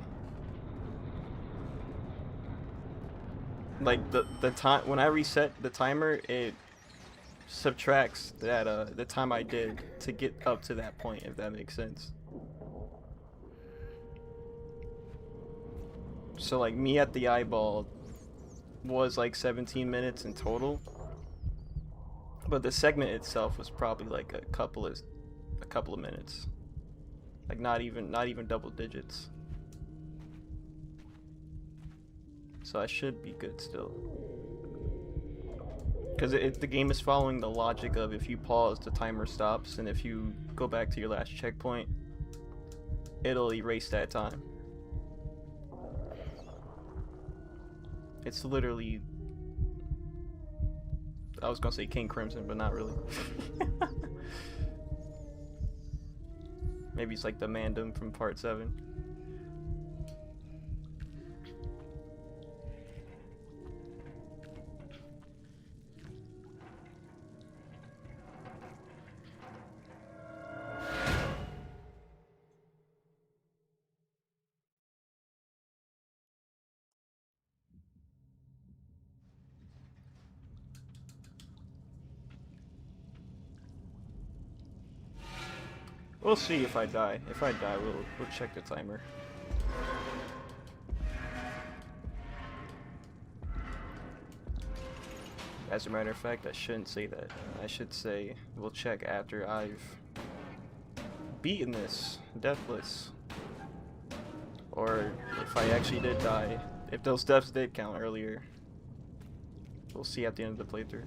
Like the time when I reset the timer, it subtracts that the time I did to get up to that point, if that makes sense. So like me at the eyeball was like 17 minutes in total, but the segment itself was probably like a couple of minutes, like not even double digits. So I should be good still, because the game is following the logic of if you pause, the timer stops, and if you go back to your last checkpoint, it'll erase that time. It's literally, I was gonna say King Crimson, but not really. Maybe it's like the Mandem from Part 7. We'll see if I die. If I die, we'll check the timer. As a matter of fact, I shouldn't say that. I should say we'll check after I've beaten this deathless. or if I actually did die. If those deaths did count earlier. We'll see at the end of the playthrough.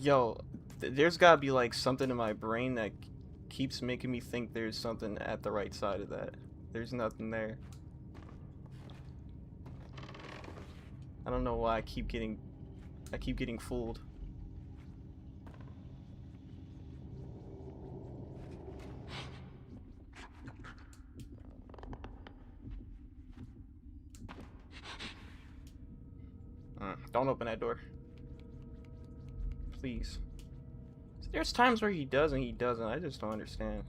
Yo, there's gotta be like something in my brain that keeps making me think there's something at the right side of that. There's nothing there. I don't know why I keep getting fooled. Don't open that door. Please. There's times where he does and he doesn't. I just don't understand.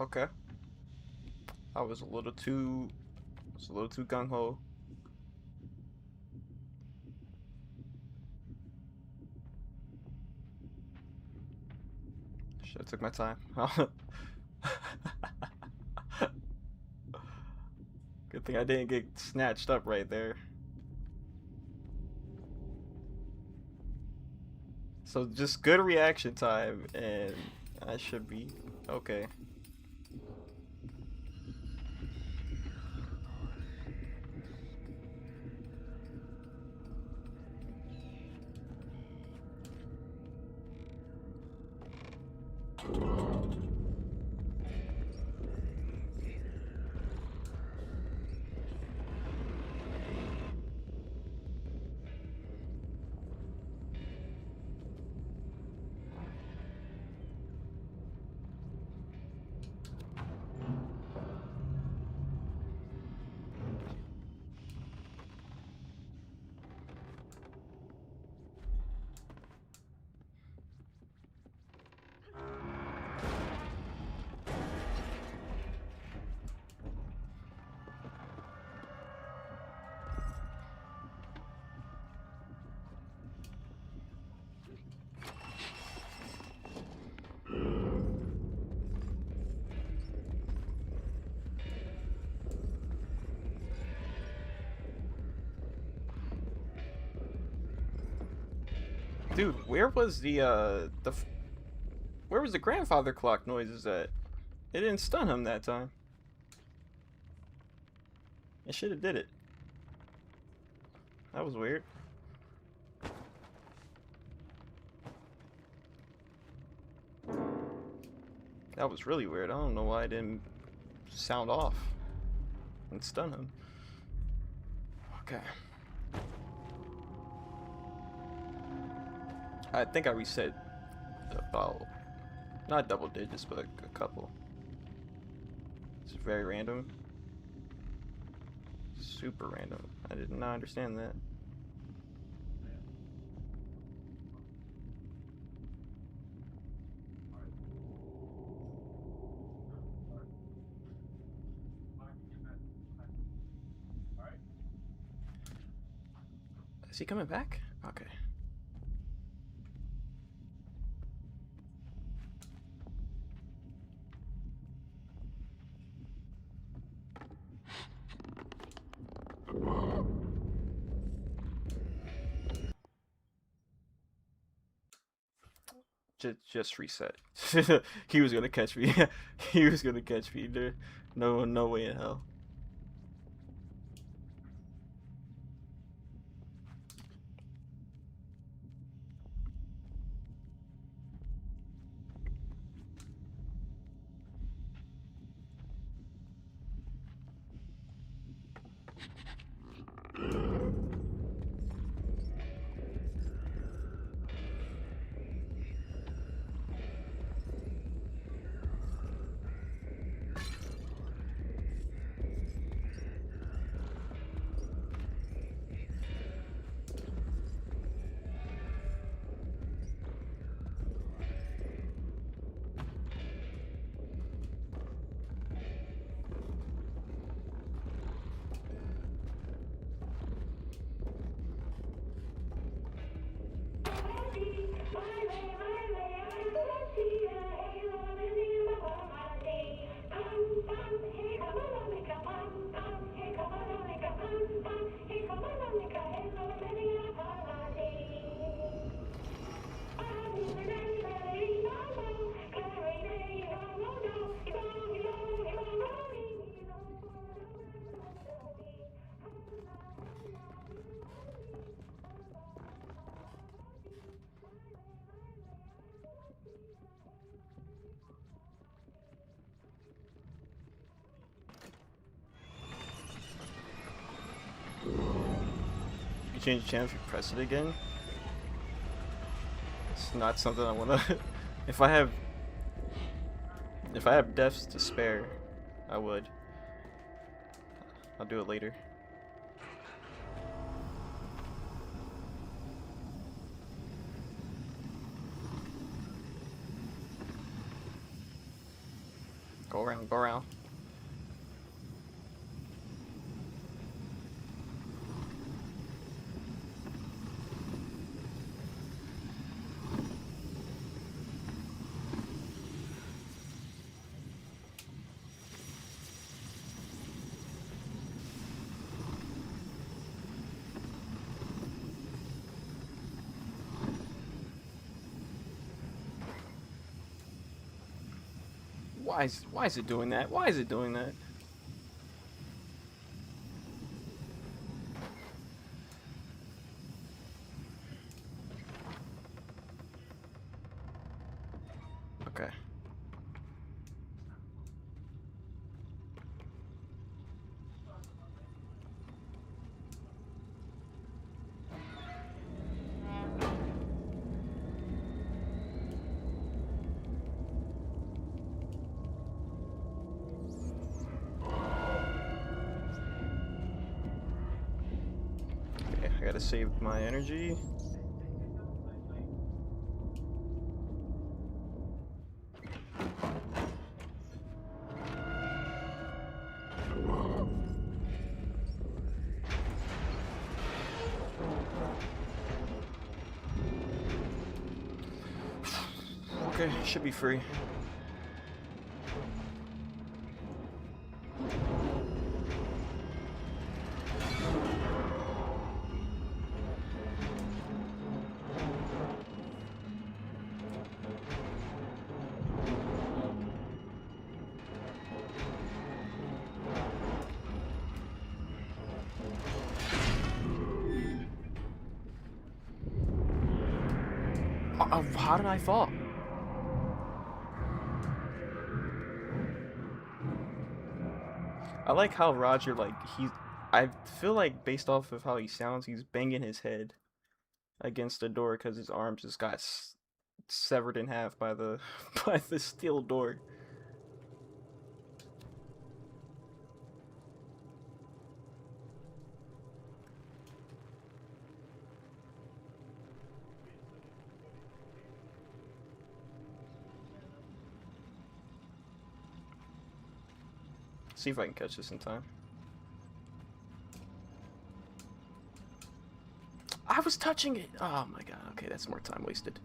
Okay. I was a little too gung ho. Should have took my time. Good thing I didn't get snatched up right there. So just good reaction time and I should be okay. Dude, where was the grandfather clock noises at? It didn't stun him that time. It should have did it. That was weird. That was really weird. I don't know why it didn't sound off and stun him. Okay. I think I reset about, not double digits, but a couple. It's very random. Super random. I did not understand that. Is he coming back? Okay. Just reset. He was gonna catch me. He was gonna catch me. There, no way in hell. You change the channel if you press it again. It's not something I wanna. if I have deaths to spare, I would. I'll do it later. Go around, go around. Why is it doing that? Why is it doing that? Okay. I gotta save my energy. Okay, should be free. how did I fall? I like how Roger, like, I feel like based off of how he sounds, he's banging his head against the door because his arms just got severed in half by the by the steel door. See if I can catch this in time. I was touching it. Oh my god. Okay, that's more time wasted.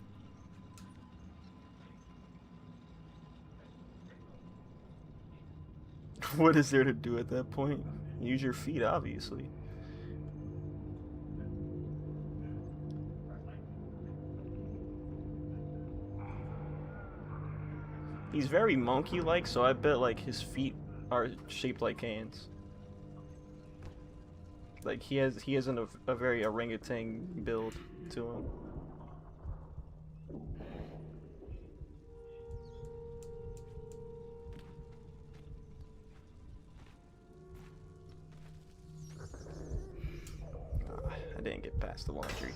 What is there to do at that point? Use your feet, obviously. He's very monkey-like, so I bet like his feet are shaped like hands. Like he has a very orangutan build to him. I didn't get past the laundry.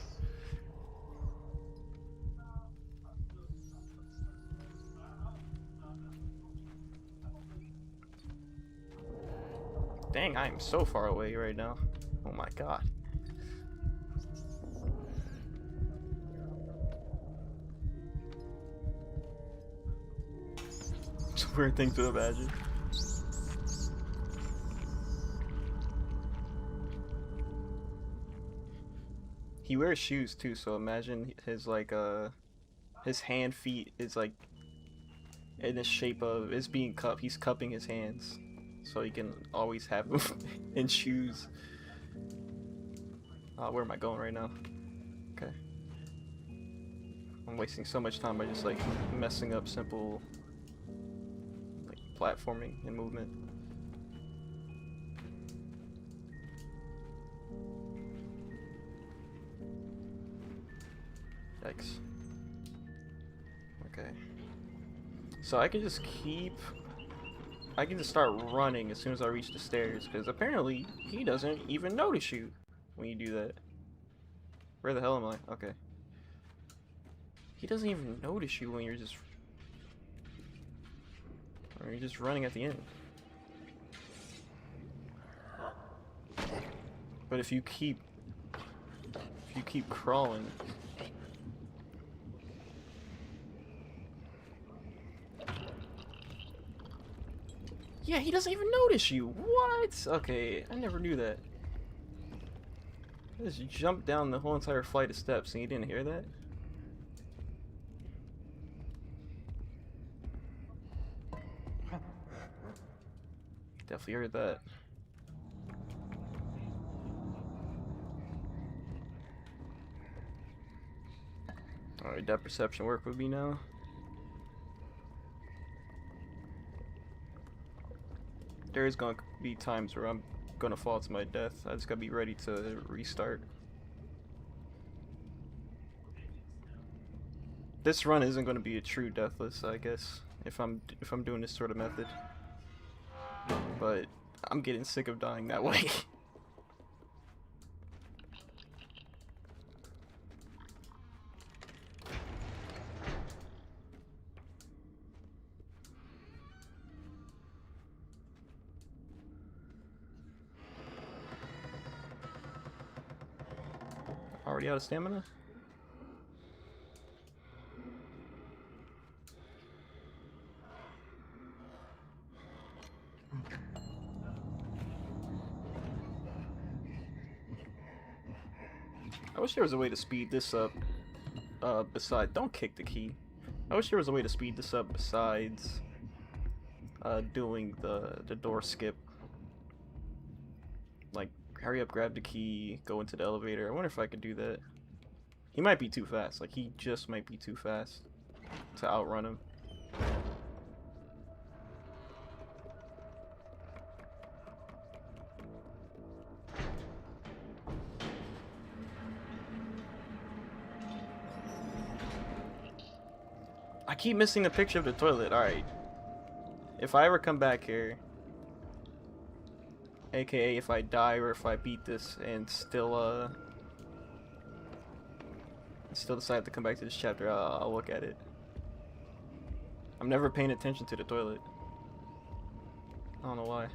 Dang, I am so far away right now. Oh my god. It's a weird thing to imagine. He wears shoes too, so imagine his like his hand feet is like in the shape of it's being cupped. He's cupping his hands so he can always have them in shoes. Where am I going right now? Okay. I'm wasting so much time by just like messing up simple like platforming and movement. Yikes. Okay. So I can just start running as soon as I reach the stairs, because apparently he doesn't even notice you when you do that. Where the hell am I? Okay. He doesn't even notice you when you're just running at the end. But if you keep crawling, yeah, he doesn't even notice you. What? Okay, I never knew that. I just jumped down the whole entire flight of steps and you didn't hear that? Definitely heard that. Alright, that perception work with me now. There is going to be times where I'm going to fall to my death. I just got to be ready to restart. This run isn't going to be a true deathless, I guess, if I'm doing this sort of method. But I'm getting sick of dying that way. Already out of stamina? I wish there was a way to speed this up, don't kick the key. I wish there was a way to speed this up besides, doing the door skip. Like, hurry up, grab the key, go into the elevator. I wonder if I could do that. He might be too fast. Like, he just might be too fast to outrun him. keep missing the picture of the toilet. Alright. If I ever come back here, aka if I die or if I beat this and still decide to come back to this chapter, I'll look at it. I'm never paying attention to the toilet. I don't know why.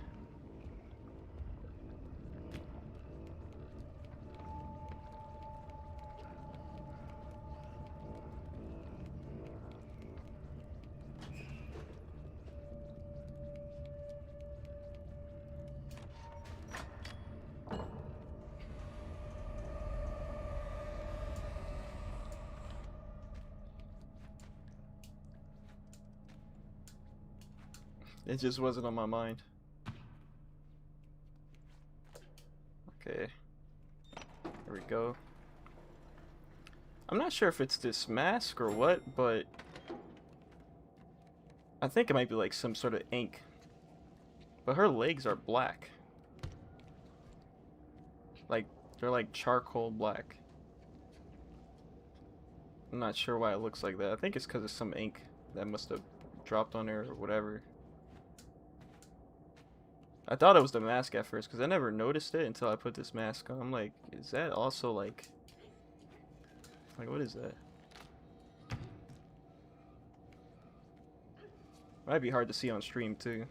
It just wasn't on my mind. Okay. Here we go. I'm not sure if it's this mask or what, but I think it might be like some sort of ink. But her legs are black. Like, they're like charcoal black. I'm not sure why it looks like that. I think it's because of some ink that must have dropped on her or whatever. I thought it was the mask at first because I never noticed it until I put this mask on. I'm like, is that also like what is that? Might be hard to see on stream too.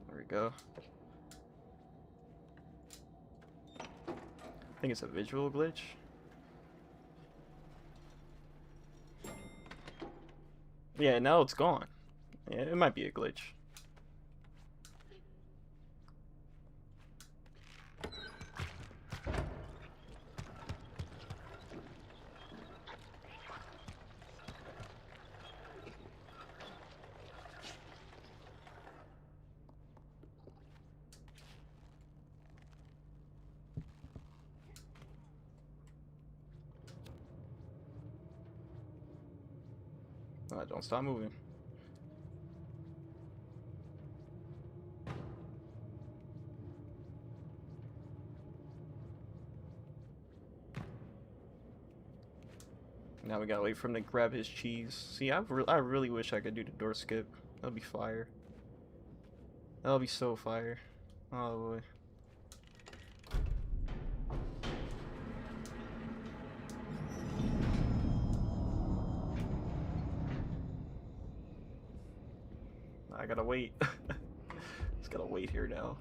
There we go. I think it's a visual glitch. Yeah, now it's gone. Yeah, it might be a glitch. Don't stop moving. Now we gotta wait for him to grab his cheese. See, I really wish I could do the door skip. That'll be fire. That'll be so fire. Oh boy. I gotta wait. Just gotta wait here now.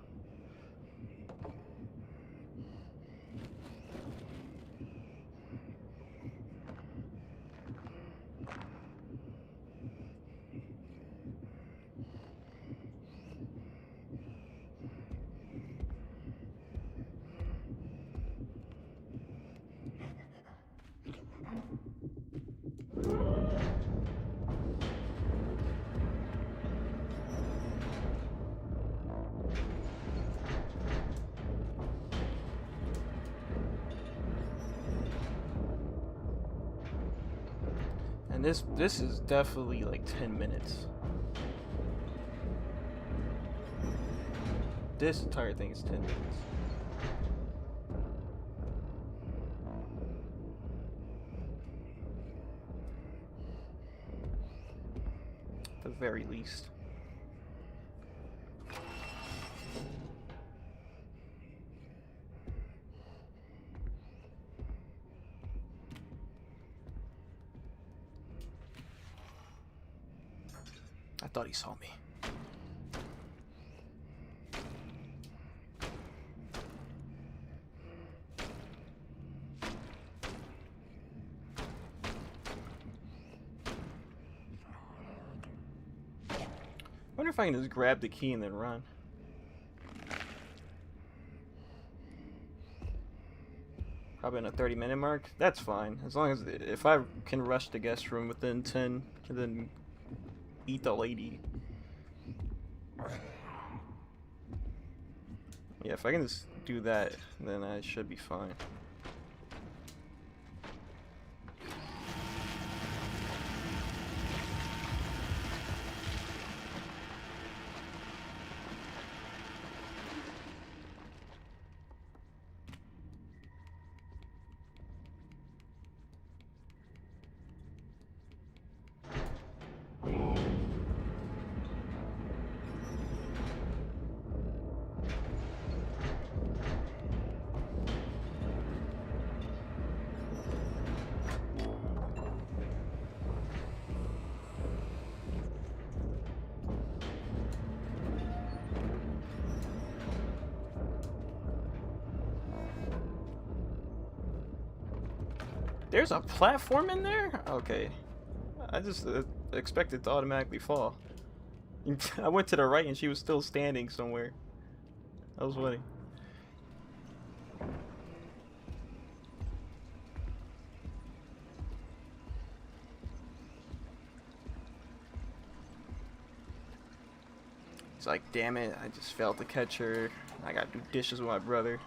And this is definitely like 10 minutes. This entire thing is 10 minutes. At the very least. I thought he saw me. I wonder if I can just grab the key and then run. Probably in a 30-minute mark. That's fine. As long as if I can rush the guest room within 10 and then eat the lady. Yeah, if I can just do that, then I should be fine. There's a platform in there? Okay. I just expected to automatically fall. I went to the right and she was still standing somewhere. That was funny. It's like, damn it, I just failed to catch her. I gotta do dishes with my brother.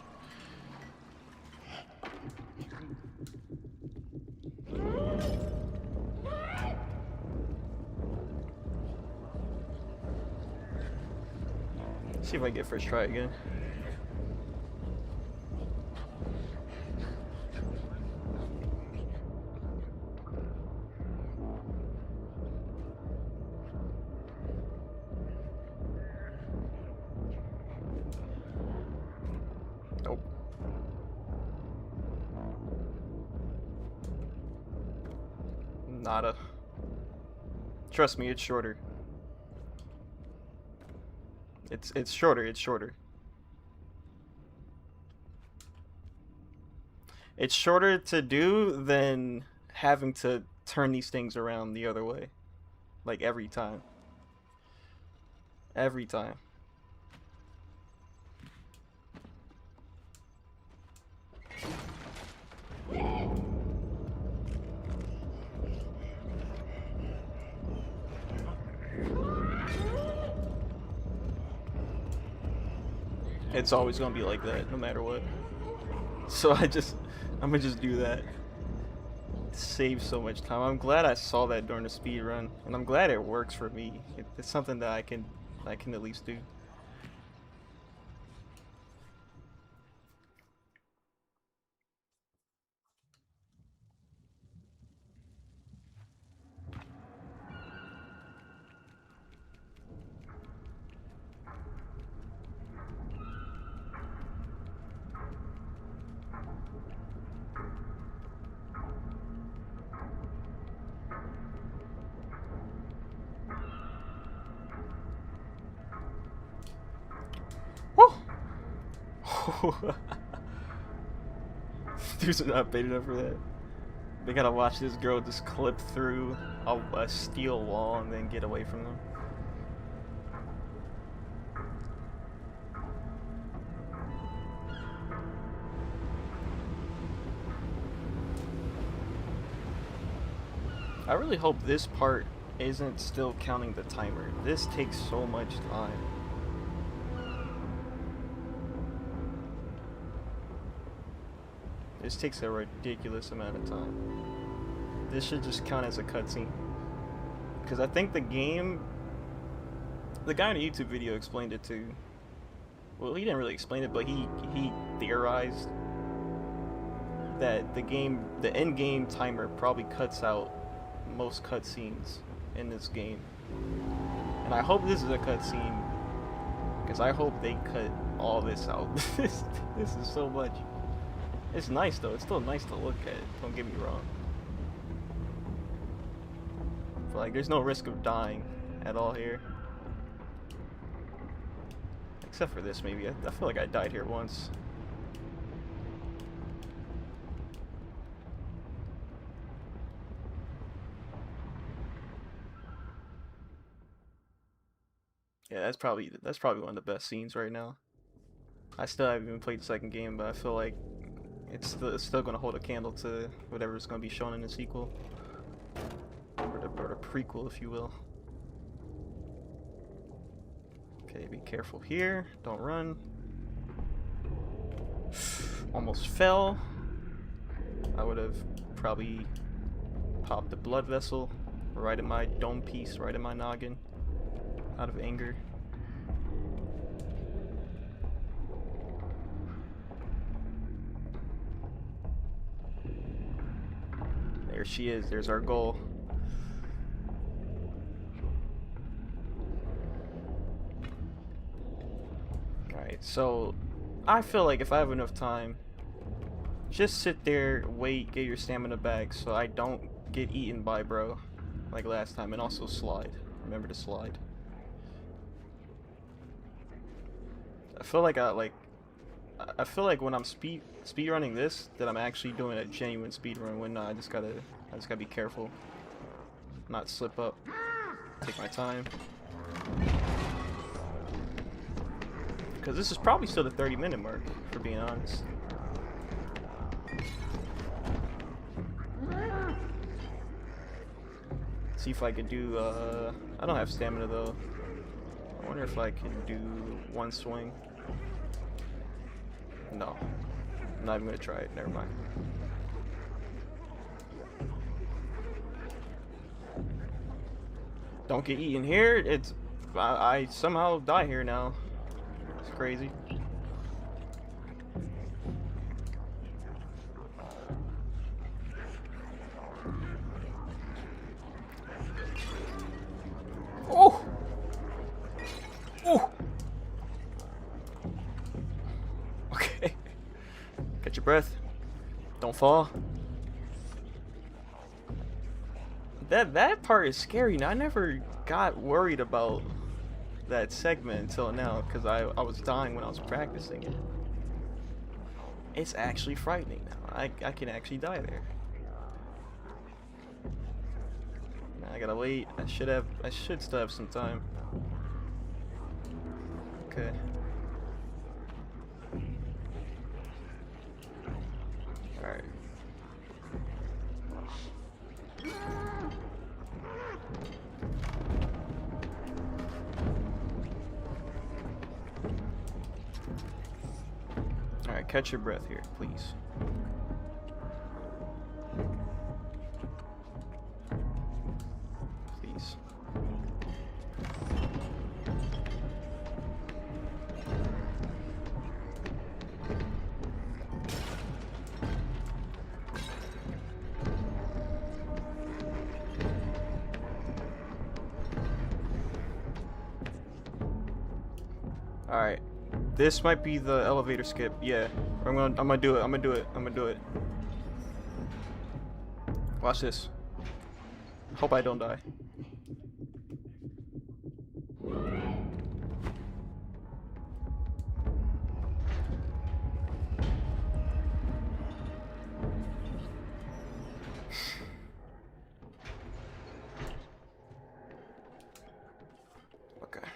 See if I get first try again. Nope. Nada. Trust me, it's shorter. It's shorter, it's shorter. It's shorter to do than having to turn these things around the other way. Like every time. Every time. It's always gonna be like that, no matter what. So I'm gonna just do that. Save so much time. I'm glad I saw that during the speed run, and I'm glad it works for me. It's something that I can at least do. Woo! Dudes are not bait enough for that. They gotta watch this girl just clip through a steel wall and then get away from them. I really hope this part isn't still counting the timer. This takes so much time. This takes a ridiculous amount of time. This should just count as a cutscene. Because I think the guy in a YouTube video explained it too. Well, he didn't really explain it, but he theorized that the end game timer probably cuts out most cutscenes in this game. And I hope this is a cutscene, because I hope they cut all this out. This is so much. It's nice though, it's still nice to look at, don't get me wrong. But like, there's no risk of dying at all here. Except for this, maybe. I feel like I died here once. Yeah, that's probably one of the best scenes right now. I still haven't even played the second game, but I feel like it's still gonna hold a candle to whatever's gonna be shown in the sequel, or the prequel, if you will. Okay, be careful here. Don't run. Almost fell. I would have probably popped the blood vessel right in my dome piece, right in my noggin, out of anger. There she is. There's our goal. Alright, so I feel like if I have enough time, just sit there, wait, get your stamina back so I don't get eaten by bro like last time, and also slide. Remember to slide. I feel like I feel like when I'm speed running this, that I'm actually doing a genuine speed run. When not, I just gotta be careful, not slip up. Take my time, because this is probably still the 30-minute mark, for being honest. See if I could do. I don't have stamina though. I wonder if I can do one swing. No, I'm not even gonna try it. Never mind. Don't get eaten here. It's I somehow die here now. It's crazy. Oh! Oh! Okay. Catch your breath. Don't fall. That part is scary. Now, I never got worried about that segment until now, because I was dying when I was practicing it. It's actually frightening now. I can actually die there. Now I gotta wait. I should still have some time. Okay. Alright. Alright, catch your breath here, please. Please. Alright. This might be the elevator skip. Yeah. I'm gonna do it. I'm gonna do it. Watch this. Hope I don't die. Okay.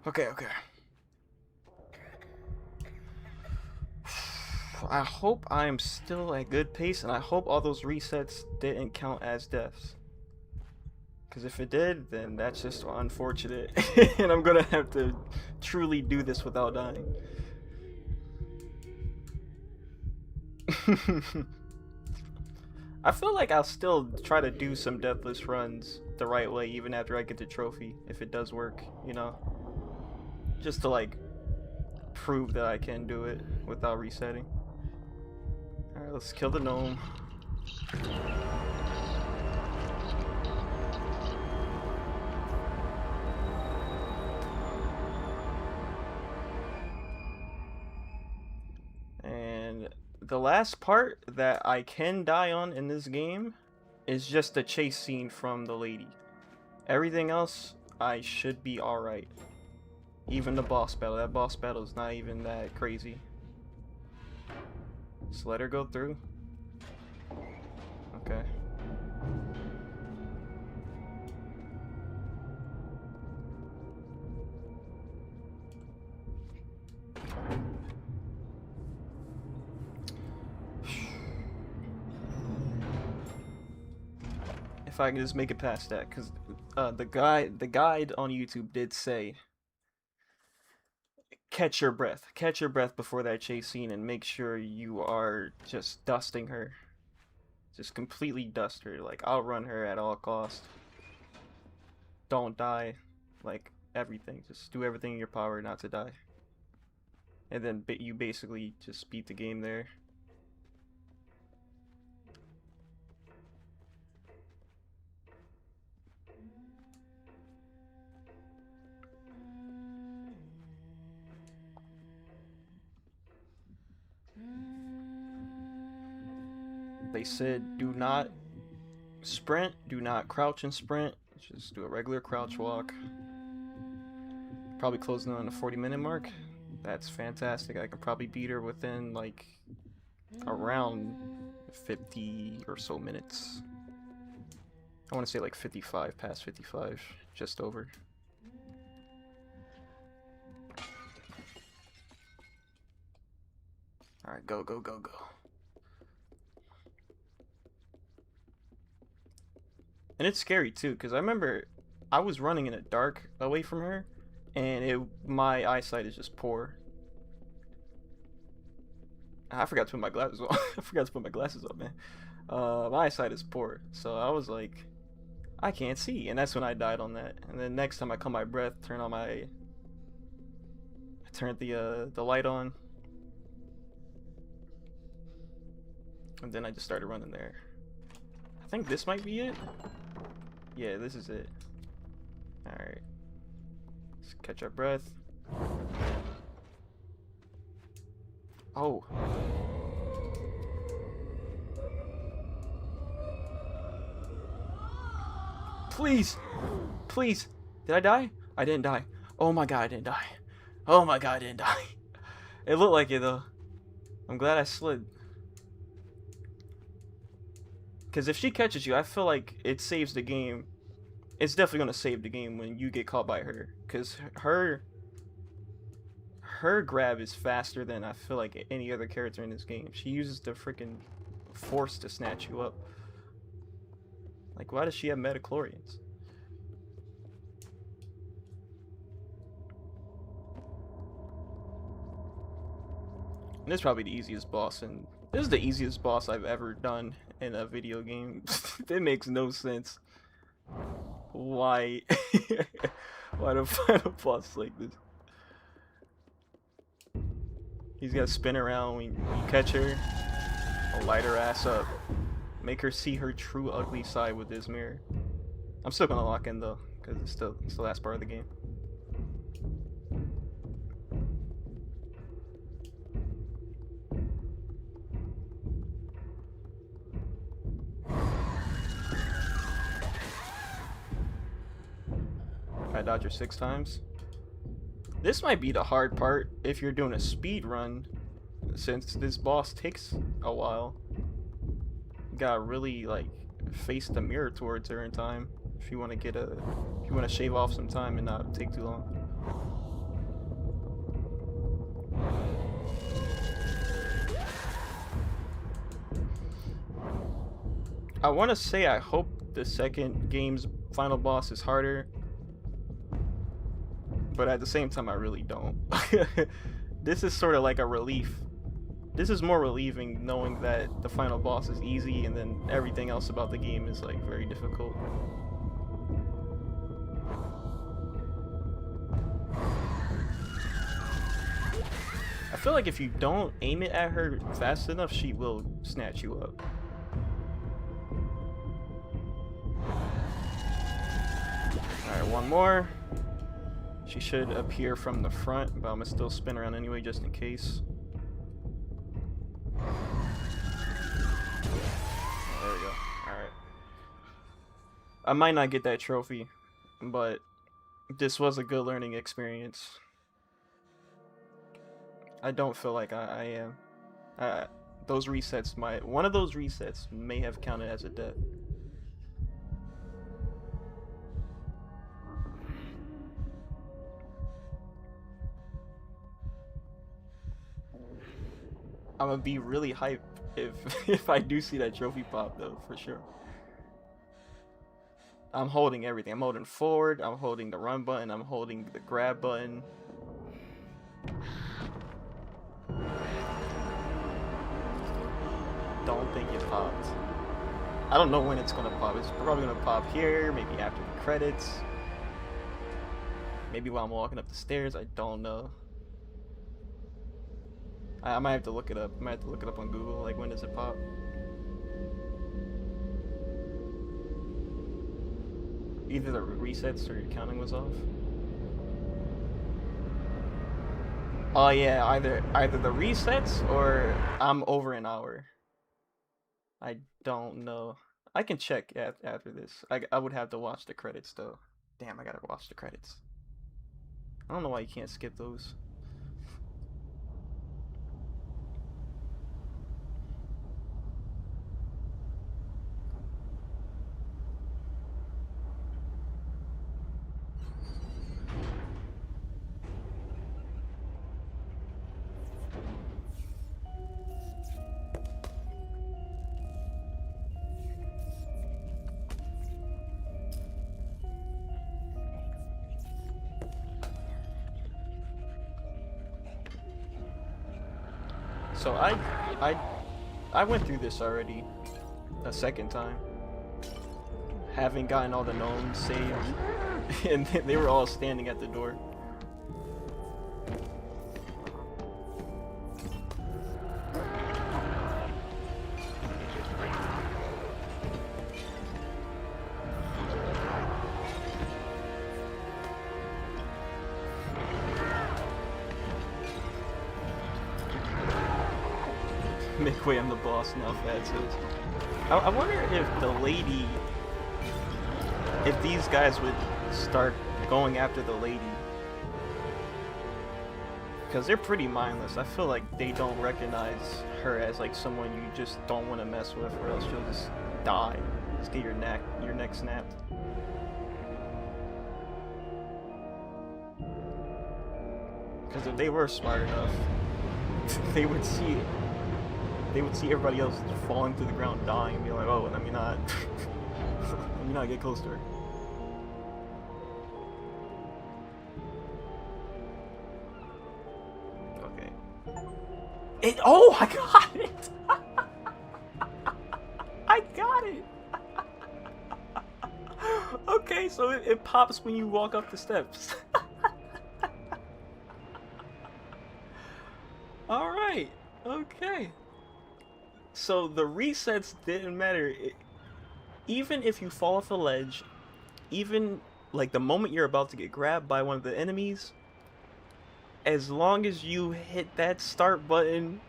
Okay, okay. I hope I am still at good pace, and I hope all those resets didn't count as deaths. Because if it did, then that's just unfortunate. And I'm gonna have to truly do this without dying. I feel like I'll still try to do some deathless runs the right way, even after I get the trophy, if it does work, you know? Just to, like, prove that I can do it without resetting. Alright, let's kill the gnome. And the last part that I can die on in this game is just the chase scene from the lady. Everything else, I should be alright. Even the boss battle. That boss battle is not even that crazy. Just let her go through. Okay. if I can just make it past that, because the guide on YouTube did say catch your breath before that chase scene, and make sure you are just dusting her, just completely dust her, like outrun her at all costs. Don't die, like everything. Just do everything in your power not to die, and then you basically just beat the game there. They said do not sprint, do not crouch and sprint, just do a regular crouch walk. Probably closing on the 40-minute mark. That's fantastic. I could probably beat her within like around 50 or so minutes. I want to say like 55, past 55, just over. Alright, go, go, go, go. And it's scary too, because I remember I was running in the dark away from her, and my eyesight is just poor. I forgot to put my glasses on. I forgot to put my glasses on, man. My eyesight is poor, so I was like, I can't see, and that's when I died on that. And then next time I caught my breath, turned the light on, and then I just started running there. I think this might be it. Yeah, this is it. Alright. Let's catch our breath. Oh. Please! Please! Did I die? I didn't die. Oh my god, I didn't die. Oh my god, I didn't die. It looked like it though. I'm glad I slid. Because if she catches you, I feel like it saves the game. It's definitely going to save the game when you get caught by her. Because her grab is faster than I feel like any other character in this game. She uses the freaking force to snatch you up. Like, why does she have metachlorians? And this is probably the easiest boss, and this is the easiest boss I've ever done in a video game. It makes no sense. Why? Why the final boss like this? He's gotta spin around when you catch her. I'll light her ass up. Make her see her true ugly side with this mirror. I'm still gonna lock in though, because it's the last part of the game. I dodge her 6 times. This might be the hard part if you're doing a speed run, since this boss takes a while. You gotta really like face the mirror towards her in time if you want to shave off some time and not take too long. I want to say I hope the second game's final boss is harder, but at the same time I really don't. This is sort of like a relief. This is more relieving knowing that the final boss is easy and then everything else about the game is like very difficult. I feel like if you don't aim it at her fast enough, she will snatch you up. Alright, one more. She should appear from the front, but I'm gonna still spin around anyway just in case. There we go. Alright. I might not get that trophy, but this was a good learning experience. I don't feel like I am. Those resets one of those resets may have counted as a death. I'm gonna be really hyped if if I do see that trophy pop though, for sure. I'm holding everything. I'm holding forward, I'm holding the run button, I'm holding the grab button. Don't think it popped. I don't know when it's gonna pop. It's probably gonna pop here, maybe after the credits. Maybe while I'm walking up the stairs, I don't know. I might have to look it up. I might have to look it up on Google, like when does it pop? Either the resets or your counting was off. Oh yeah, either the resets or I'm over an hour. I don't know. I can check after this. I would have to watch the credits though. Damn, I gotta watch the credits. I don't know why you can't skip those. So I I went through this already a second time. Having gotten all the gnomes saved, and they were all standing at the door. Make way, I'm the boss now, Fat says. I wonder if the lady, if these guys would start going after the lady. Because they're pretty mindless. I feel like they don't recognize her as like someone you just don't want to mess with, or else she'll just die. Just get your neck snapped. Because if they were smart enough, they would see it. They would see everybody else falling to the ground dying and be like, oh, let me not let me not get close to her. Okay. Oh, I got it! I got it! Okay, so it pops when you walk up the steps. Alright, okay. So the resets didn't matter. Even if you fall off a ledge, even like the moment you're about to get grabbed by one of the enemies, as long as you hit that start button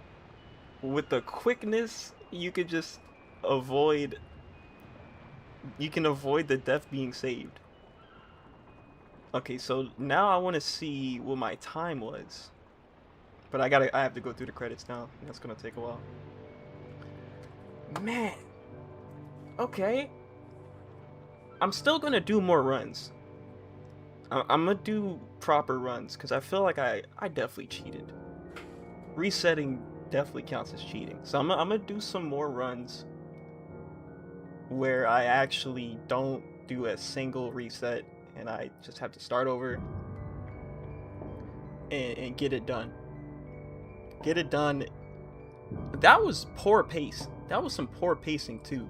with the quickness, you could just avoid. You can avoid the death being saved. Okay, so now I want to see what my time was. But I have to go through the credits now. That's gonna take a while. Man. Okay. I'm still gonna do more runs. I'm gonna do proper runs because I feel like I definitely cheated. Resetting definitely counts as cheating. So I'm gonna do some more runs where I actually don't do a single reset and I just have to start over and get it done. Get it done. That was poor pace. That was some poor pacing too.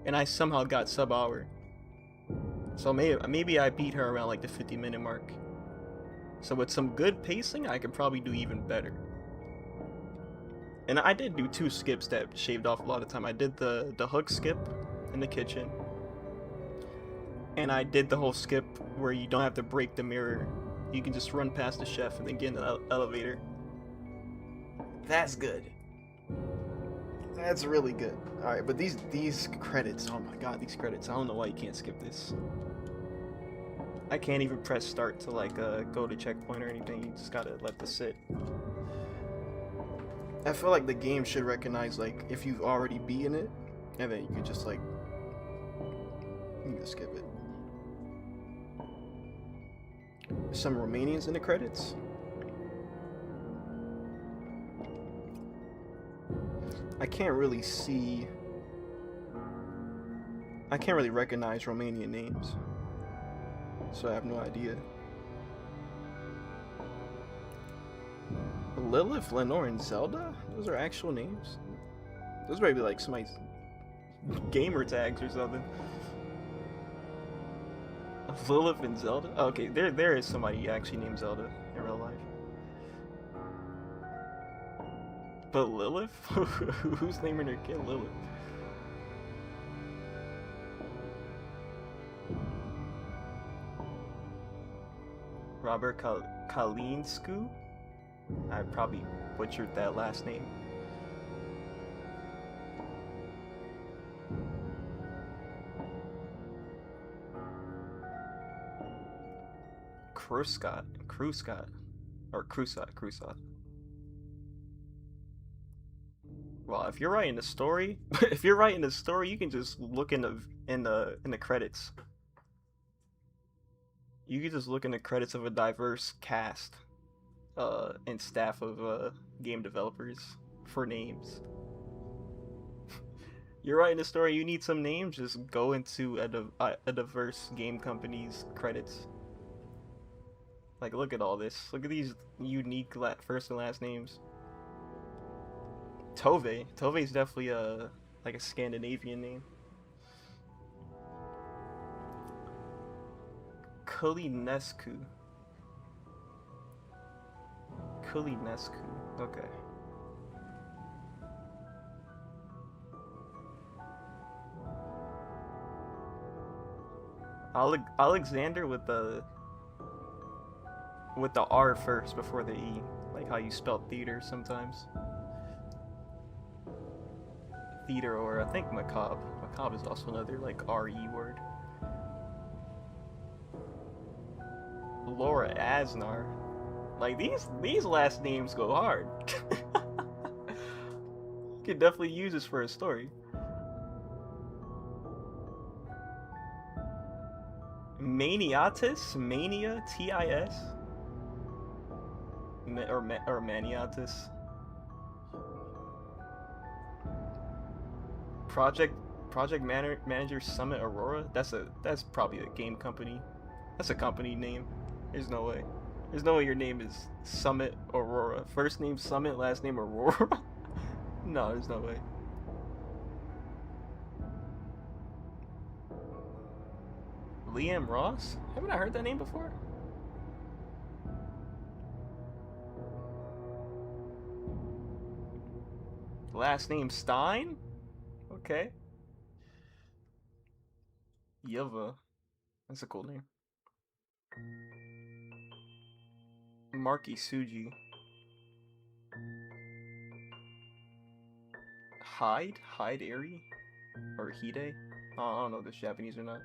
And I somehow got sub-hour. So maybe I beat her around like the 50-minute mark. So with some good pacing, I could probably do even better. And I did do 2 skips that shaved off a lot of time. I did the hook skip in the kitchen. And I did the whole skip where you don't have to break the mirror. You can just run past the chef and then get in the elevator. That's good. That's really good. Alright, but these credits, oh my god, these credits, I don't know why you can't skip this. I can't even press start to like go to checkpoint or anything, you just gotta let this sit. I feel like the game should recognize like if you've already beaten it, and then you can just like, you can just skip it. Some Romanians in the credits. I can't really see. I can't really recognize Romanian names, so I have no idea. Lilith, Lenore, and Zelda? Those are actual names? Those might be like somebody's gamer tags or something. Lilith and Zelda? Okay, there is somebody actually named Zelda in real life. But Lilith? Who's naming their kid Lilith? Robert Kalinsku? I probably butchered that last name. Kruscott, or Krusot. Well, if you're writing the story, if you're writing the story, you can just look in the credits. You can just look in the credits of a diverse cast, and staff of game developers for names. You're writing a story, you need some names, just go into a diverse game company's credits. Like, look at all this. Look at these unique first and last names. Tove. Tove is definitely like a Scandinavian name. Kulinescu. Kulinescu. Okay. Alexander with the R first before the E, like how you spell theater sometimes. Theater, or I think macabre. Macabre is also another like R-E word. Laura Asnar. Like these last names go hard. You could definitely use this for a story. Maniatis? Mania? T-I-S? Or Maniatis? Project Manager Summit Aurora? That's probably a game company. That's a company name. There's no way. There's no way your name is Summit Aurora. First name Summit, last name Aurora? No, there's no way. Liam Ross? Haven't I heard that name before? Last name Stein? Okay. Yeva. That's a cool name. Marky Suji. Hyde Airy? Or Hide? Oh, I don't know if it's Japanese or not.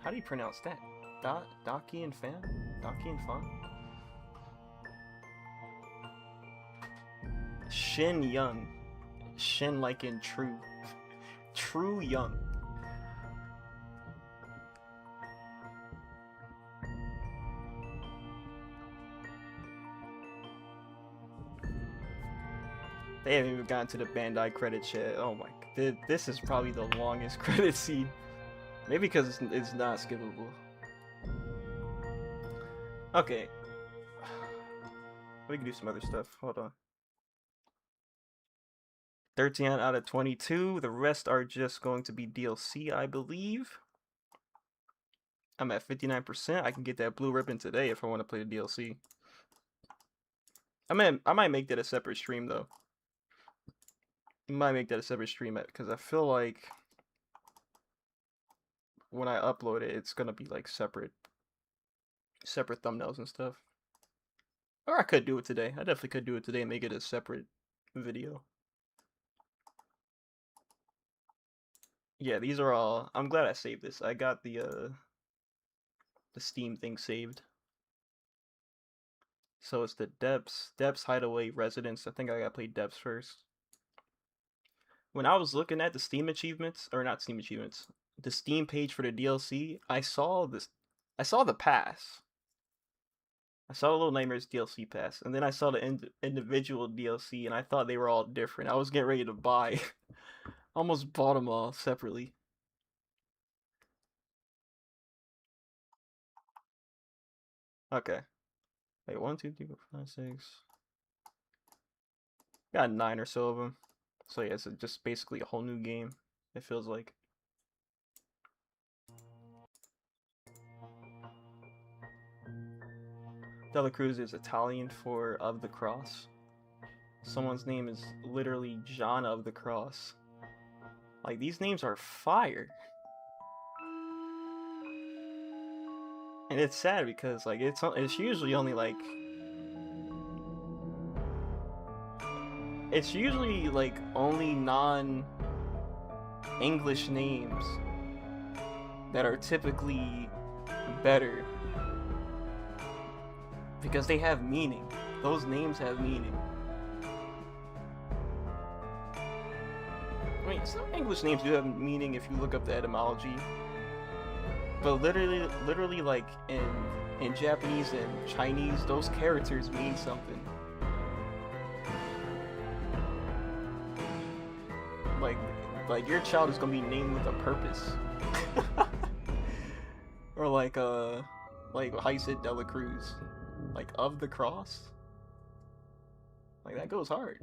How do you pronounce that? Daki and Fan? Daki and Fan? Shin Young. Shin like in true. True Young. They haven't even gotten to the Bandai credits yet. Oh my, this is probably the longest credit scene. Maybe because it's not skippable. Okay. We can do some other stuff. Hold on. 13 out of 22. The rest are just going to be DLC, I believe. I'm at 59%. I can get that blue ribbon today if I want to play the DLC. I might make that a separate stream though. I might make that a separate stream because I feel like when I upload it, it's gonna be like separate thumbnails and stuff. Or I could do it today. I definitely could do it today and make it a separate video. Yeah, these are all. I'm glad I saved this. I got the Steam thing saved. So it's the Depths Hideaway Residence. I think I gotta play Depths first. When I was looking at the Steam achievements, or not Steam achievements, the Steam page for the DLC, I saw the pass. I saw the Little Nightmares DLC pass, and then I saw the individual DLC, and I thought they were all different. I was getting ready to buy. Almost bought them all separately. Okay. Wait, 1, 2, 3, 4, 5, 6. Got 9 or so of them. So yeah, it's just basically a whole new game. It feels like. Dela Cruz is Italian for of the cross. Someone's name is literally John of the Cross. Like, these names are fire. And it's sad because like it's usually only like it's usually like only non-English names that are typically better because they have meaning. Those names have meaning. I mean, some English names do have meaning if you look up the etymology, but literally, like in Japanese and Chinese, those characters mean something. Like, like your child is gonna be named with a purpose, or like how you said Dela Cruz, like of the cross. Like that goes hard.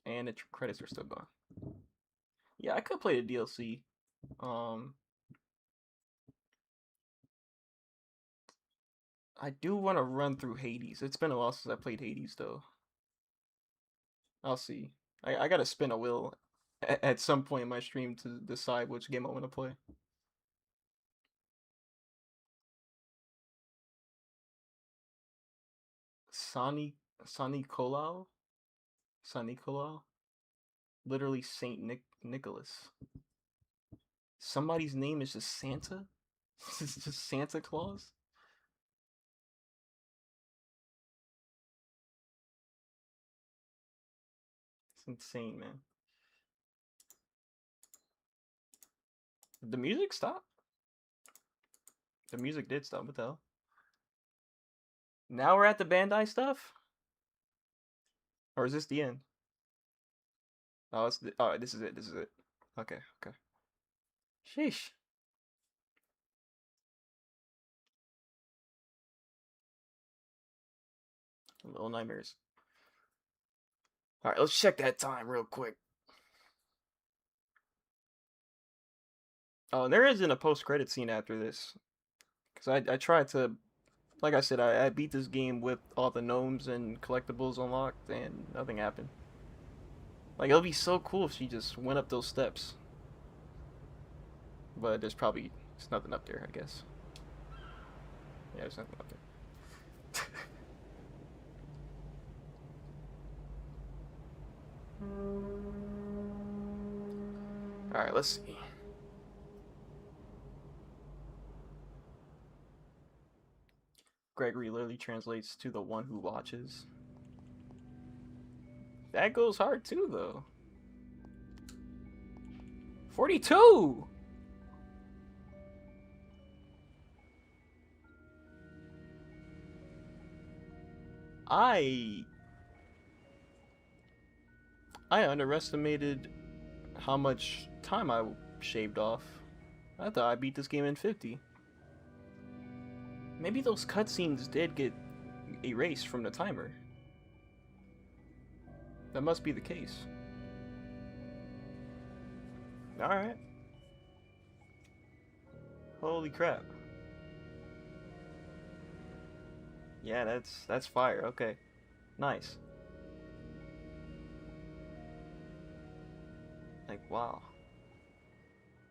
And the credits are still gone. Yeah, I could play the DLC. Um, I do want to run through Hades. It's been a while since I played Hades, though. I'll see. I gotta spin a wheel at some point in my stream to decide which game I want to play. Sani Sani Colau? Sani Colau? Literally Saint Nicholas. Somebody's name is just Santa? It's just Santa Claus? It's insane, man. Did the music stop? The music did stop. What the hell? Now we're at the Bandai stuff? Or is this the end? Oh, oh, this is it. This is it. Okay, okay. Sheesh. Little Nightmares. All right, let's check that time real quick. Oh, and there isn't a post-credit scene after this. Because I tried to, like I said, I beat this game with all the gnomes and collectibles unlocked, and nothing happened. Like, it would be so cool if she just went up those steps. But there's nothing up there, I guess. Yeah, there's nothing up there. Alright, let's see. Gregory literally translates to the one who watches. That goes hard too, though. 42! I underestimated how much time I shaved off. I thought I beat this game in 50. Maybe those cutscenes did get erased from the timer. That must be the case. Alright. Holy crap. Yeah, that's fire. Okay. Nice. Like, wow.